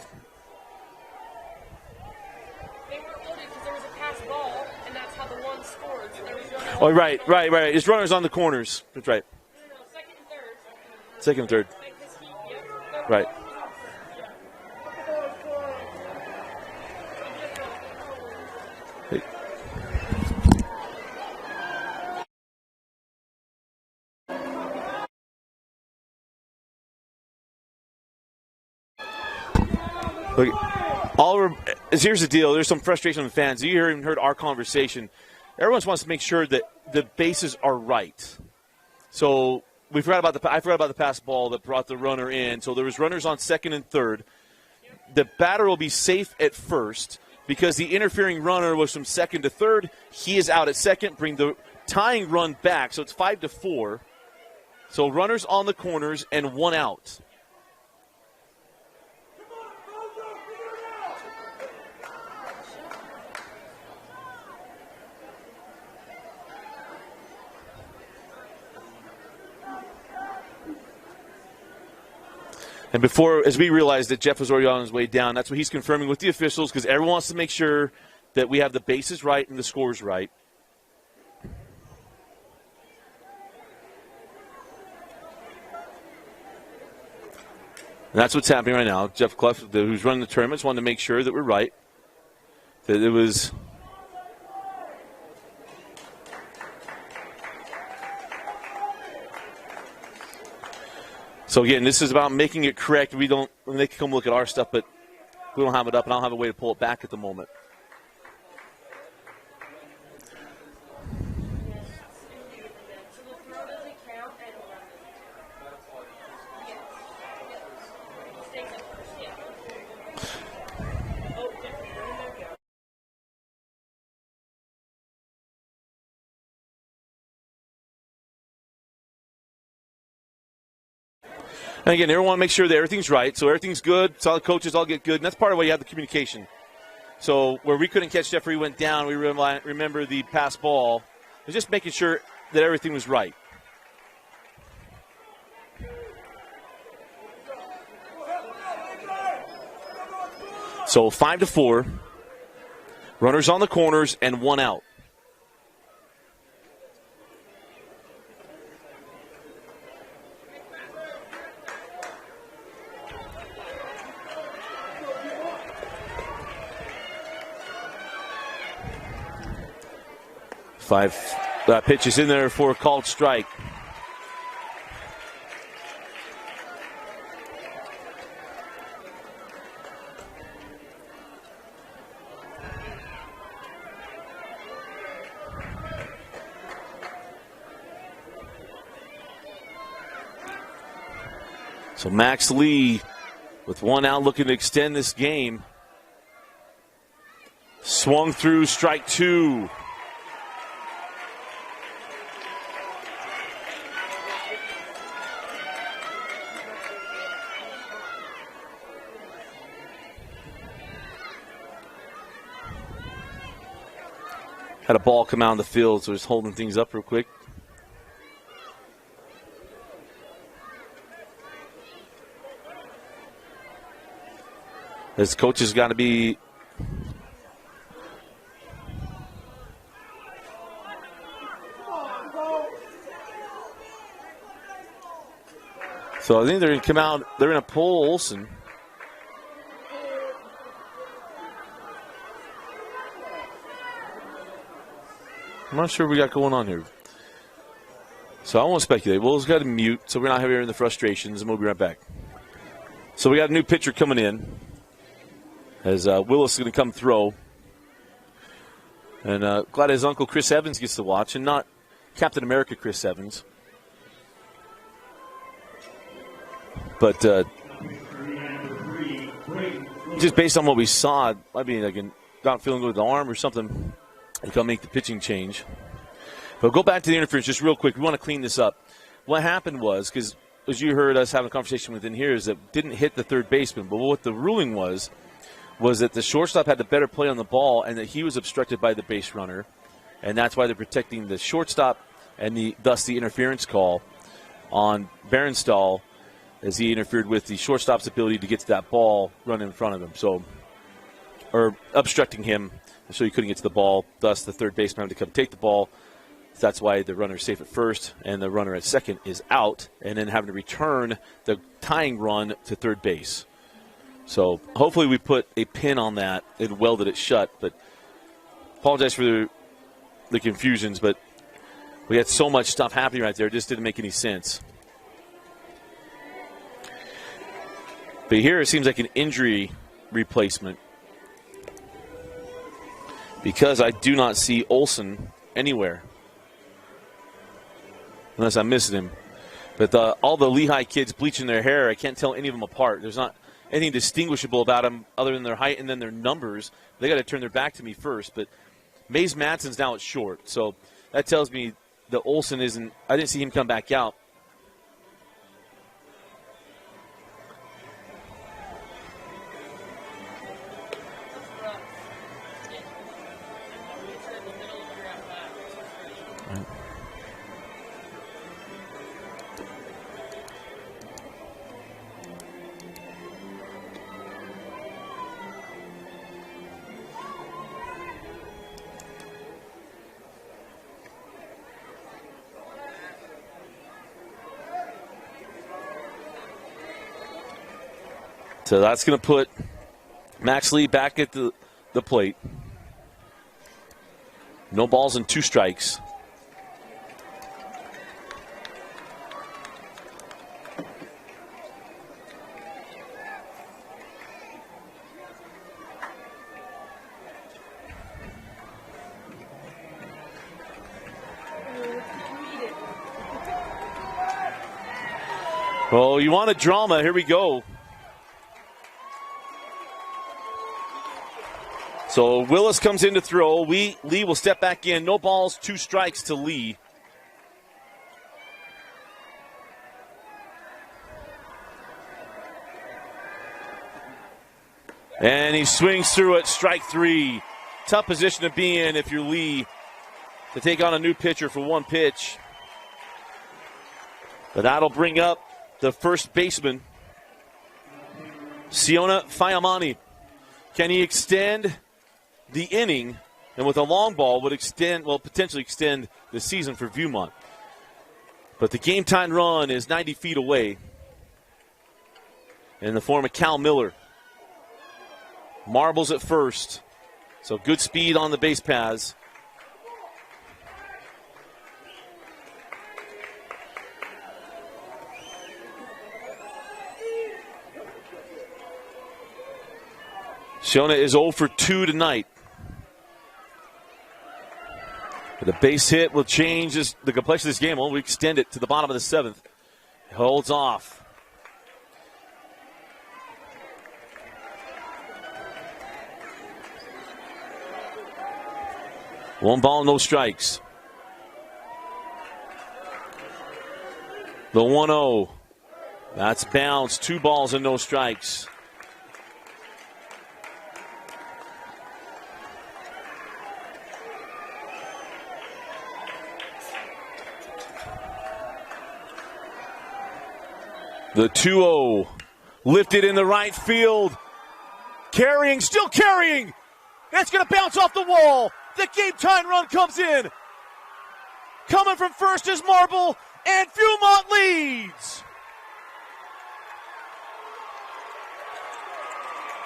Oh, right. His runner's on the corners. That's right. Second and third. Right. Hey. Look, here's the deal. There's some frustration with fans. You even heard our conversation. Everyone wants to make sure that the bases are right. So I forgot about the pass ball that brought the runner in. So there was runners on second and third. The batter will be safe at first because the interfering runner was from second to third. He is out at second. Bring the tying run back. So it's 5-4. So runners on the corners and one out. And as we realized that Jeff was already on his way down, that's what he's confirming with the officials because everyone wants to make sure that we have the bases right and the scores right. And that's what's happening right now. Jeff Clough, who's running the tournaments, wanted to make sure that we're right. That it was... So, again, this is about making it correct. They can come look at our stuff, but we don't have it up, and I don't have a way to pull it back at the moment. And again, everyone want to make sure that everything's right, so everything's good, so all the coaches all get good, and that's part of why you have the communication. So where we couldn't catch Jeffrey went down, we remember the pass ball. It was just making sure that everything was right. So 5-4. Runners on the corners and 1 out. Five pitches in there for a called strike. So Max Lee, with 1 out, looking to extend this game. Swung through, strike 2. Had a ball come out on the field, so just holding things up real quick. His coach has got to be so I think they're going to come out, they're going to pull Olsen. I'm not sure what we got going on here. So I won't speculate. Will's got to mute, so we're not hearing the frustrations, and we'll be right back. So we got a new pitcher coming in. As Willis is going to come throw. And glad his uncle Chris Evans gets to watch, and not Captain America Chris Evans. But just based on what we saw, I mean, like, not feeling good with the arm or something, you can make the pitching change. But go back to the interference just real quick. We want to clean this up. What happened was, because as you heard us having a conversation within here, is that didn't hit the third baseman. But what the ruling was that the shortstop had the better play on the ball and that he was obstructed by the base runner. And that's why they're protecting the shortstop and thus the interference call on Berenstall as he interfered with the shortstop's ability to get to that ball running in front of him. So, or obstructing him so he couldn't get to the ball. Thus the third baseman had to come take the ball. That's why the runner is safe at first and the runner at second is out, and then having to return the tying run to third base. So hopefully we put a pin on that and welded it shut. But apologize for the confusions, but we had so much stuff happening right there, it just didn't make any sense. But here it seems like an injury replacement, because I do not see Olsen anywhere. Unless I'm missing him. But all the Lehi kids bleaching their hair, I can't tell any of them apart. There's not anything distinguishable about them other than their height and then their numbers. They got to turn their back to me first. But Mays Madsen's now at short. So that tells me that Olsen isn't – I didn't see him come back out. So that's going to put Max Lee back at the plate. No balls and 2 strikes. Well, you want a drama. Here we go. So Willis comes in to throw. Lee will step back in. No balls, 2 strikes to Lee. And he swings through it, strike 3. Tough position to be in if you're Lee, to take on a new pitcher for 1 pitch. But that'll bring up the first baseman, Siona Fayamani. Can he extend the inning? And with a long ball would potentially extend the season for Viewmont. But the game time run is 90 feet away in the form of Cal Miller. Marbles at first. So good speed on the base paths. Shona is 0 for 2 tonight. The base hit will change the complexion of this game. We'll extend it to the bottom of the 7th. Holds off. One ball, no strikes. The 1-0. That's bounced. 2 balls and no strikes. The 2-0 lifted in the right field. Still carrying. That's going to bounce off the wall. The game time run comes in. Coming from first is Marble, and Viewmont leads.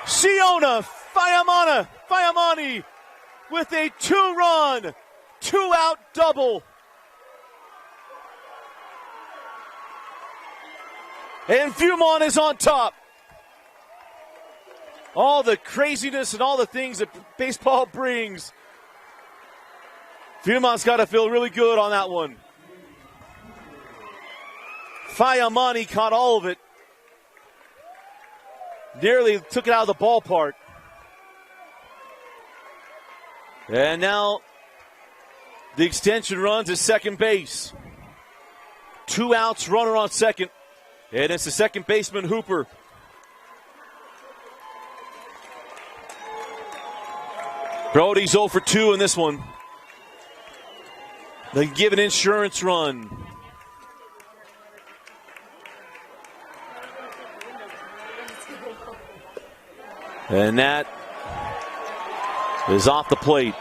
Siona Fayamani with a 2-run, 2-out double. And Viewmont is on top. All the craziness and all the things that baseball brings. Viewmont's got to feel really good on that one. Fayamani caught all of it. Nearly took it out of the ballpark. And now the extension runs at second base. 2 outs, runner on second. And it's the second baseman, Hooper. Brody's 0 for 2 in this one. They give an insurance run. And that is off the plate.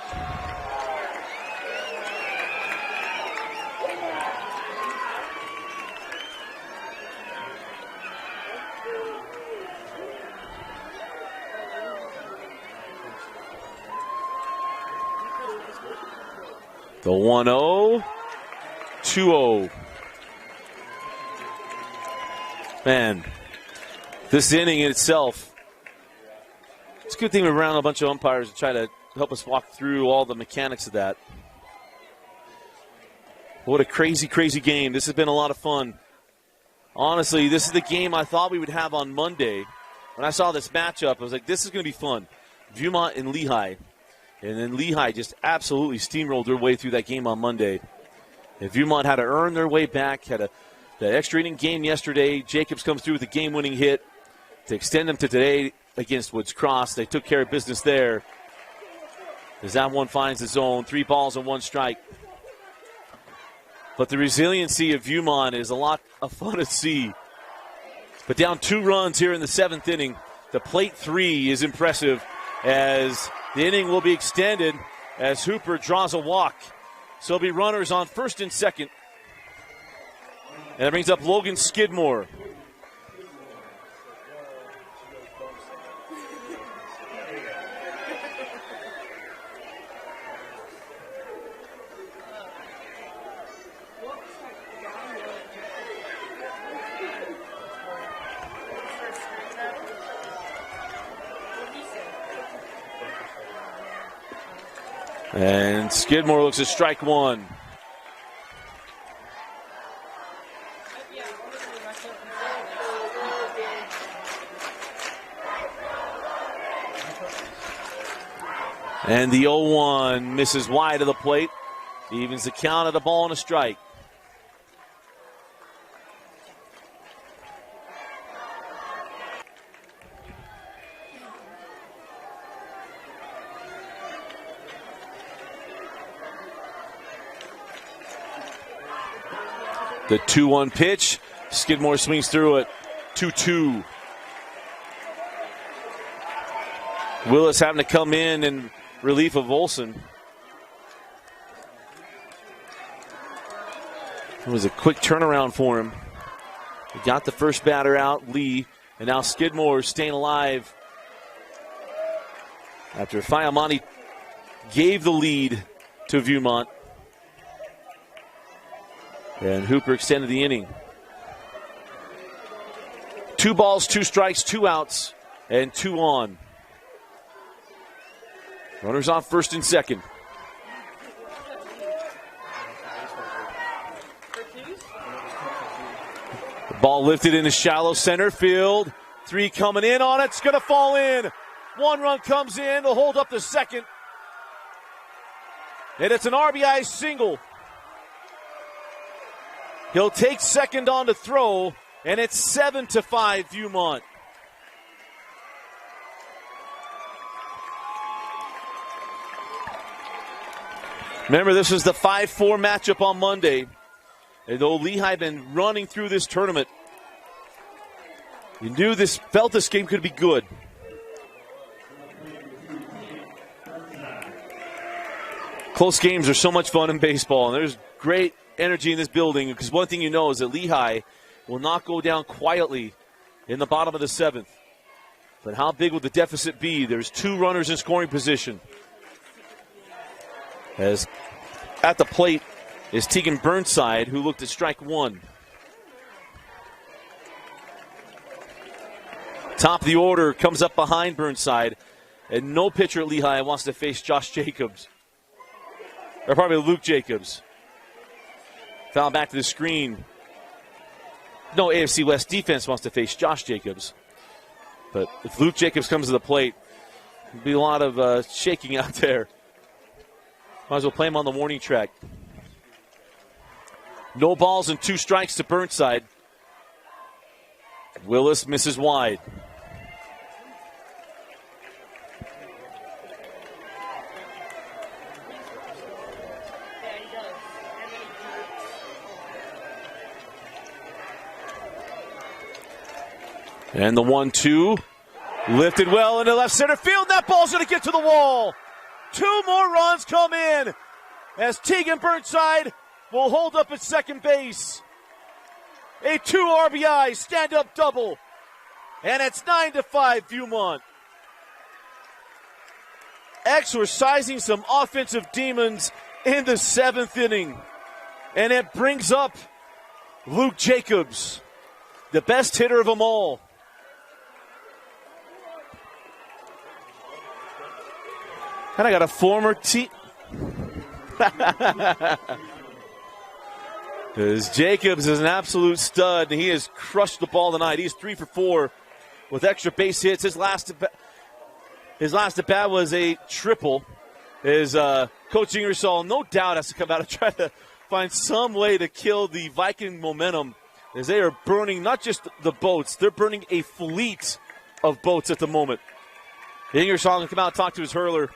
The 1-0, 2-0. Man, this inning in itself, it's a good thing we're around a bunch of umpires to try to help us walk through all the mechanics of that. What a crazy, crazy game. This has been a lot of fun. Honestly, this is the game I thought we would have on Monday. When I saw this matchup, I was like, this is going to be fun. Viewmont and Lehi. And then Lehi just absolutely steamrolled their way through that game on Monday. And Viewmont had to earn their way back, had that extra inning game yesterday. Jacobs comes through with a game-winning hit to extend them to today against Woods Cross. They took care of business there as that one finds the zone. 3 balls and 1 strike. But the resiliency of Viewmont is a lot of fun to see. But down 2 runs here in the 7th inning. The plate 3 is impressive as the inning will be extended as Hooper draws a walk. So it'll be runners on first and second. And that brings up Logan Skidmore. And Skidmore looks at strike 1. And the 0-1 misses wide of the plate. Evens the count at a ball and a strike. The 2-1 pitch. Skidmore swings through it. 2-2. Willis having to come in relief of Olsen. It was a quick turnaround for him. He got the first batter out, Lee, and now Skidmore staying alive after Fiamani gave the lead to Viewmont. And Hooper extended the inning. 2 balls, 2 strikes, 2 outs, and 2 on. Runners on first and second. The ball lifted into shallow center field. 3 coming in on it. It's going to fall in. 1 run comes in to hold up the second. And it's an RBI single. He'll take second on to throw, and it's 7-5 Viewmont. Remember, this was the 5-4 matchup on Monday. And though Lehi had been running through this tournament, you felt this game could be good. Close games are so much fun in baseball, and there's great energy in this building, because one thing you know is that Lehi will not go down quietly in the bottom of the 7th. But how big will the deficit be? There's 2 runners in scoring position. As at the plate is Tegan Burnside, who looked at strike 1. Top of the order comes up behind Burnside, and no pitcher at Lehi wants to face Josh Jacobs. Or probably Luke Jacobs. Foul back to the screen. No AFC West defense wants to face Josh Jacobs. But if Luke Jacobs comes to the plate, there'll be a lot of shaking out there. Might as well play him on the warning track. No balls and 2 strikes to Burnside. Willis misses wide. And the 1-2 lifted well into left center field. That ball's going to get to the wall. 2 more runs come in as Tegan Burnside will hold up at second base. A 2 RBI stand-up double. And it's 9-5 Viewmont. Exercising some offensive demons in the 7th inning. And it brings up Luke Jacobs, the best hitter of them all. And I got a former team. Because Jacobs is an absolute stud, and he has crushed the ball tonight. He's 3 for 4 with extra base hits. His last at bat was a triple. His Coach Ingersoll, no doubt, has to come out and try to find some way to kill the Viking momentum, as they are burning not just the boats, they're burning a fleet of boats at the moment. Ingersoll can come out and talk to his hurler.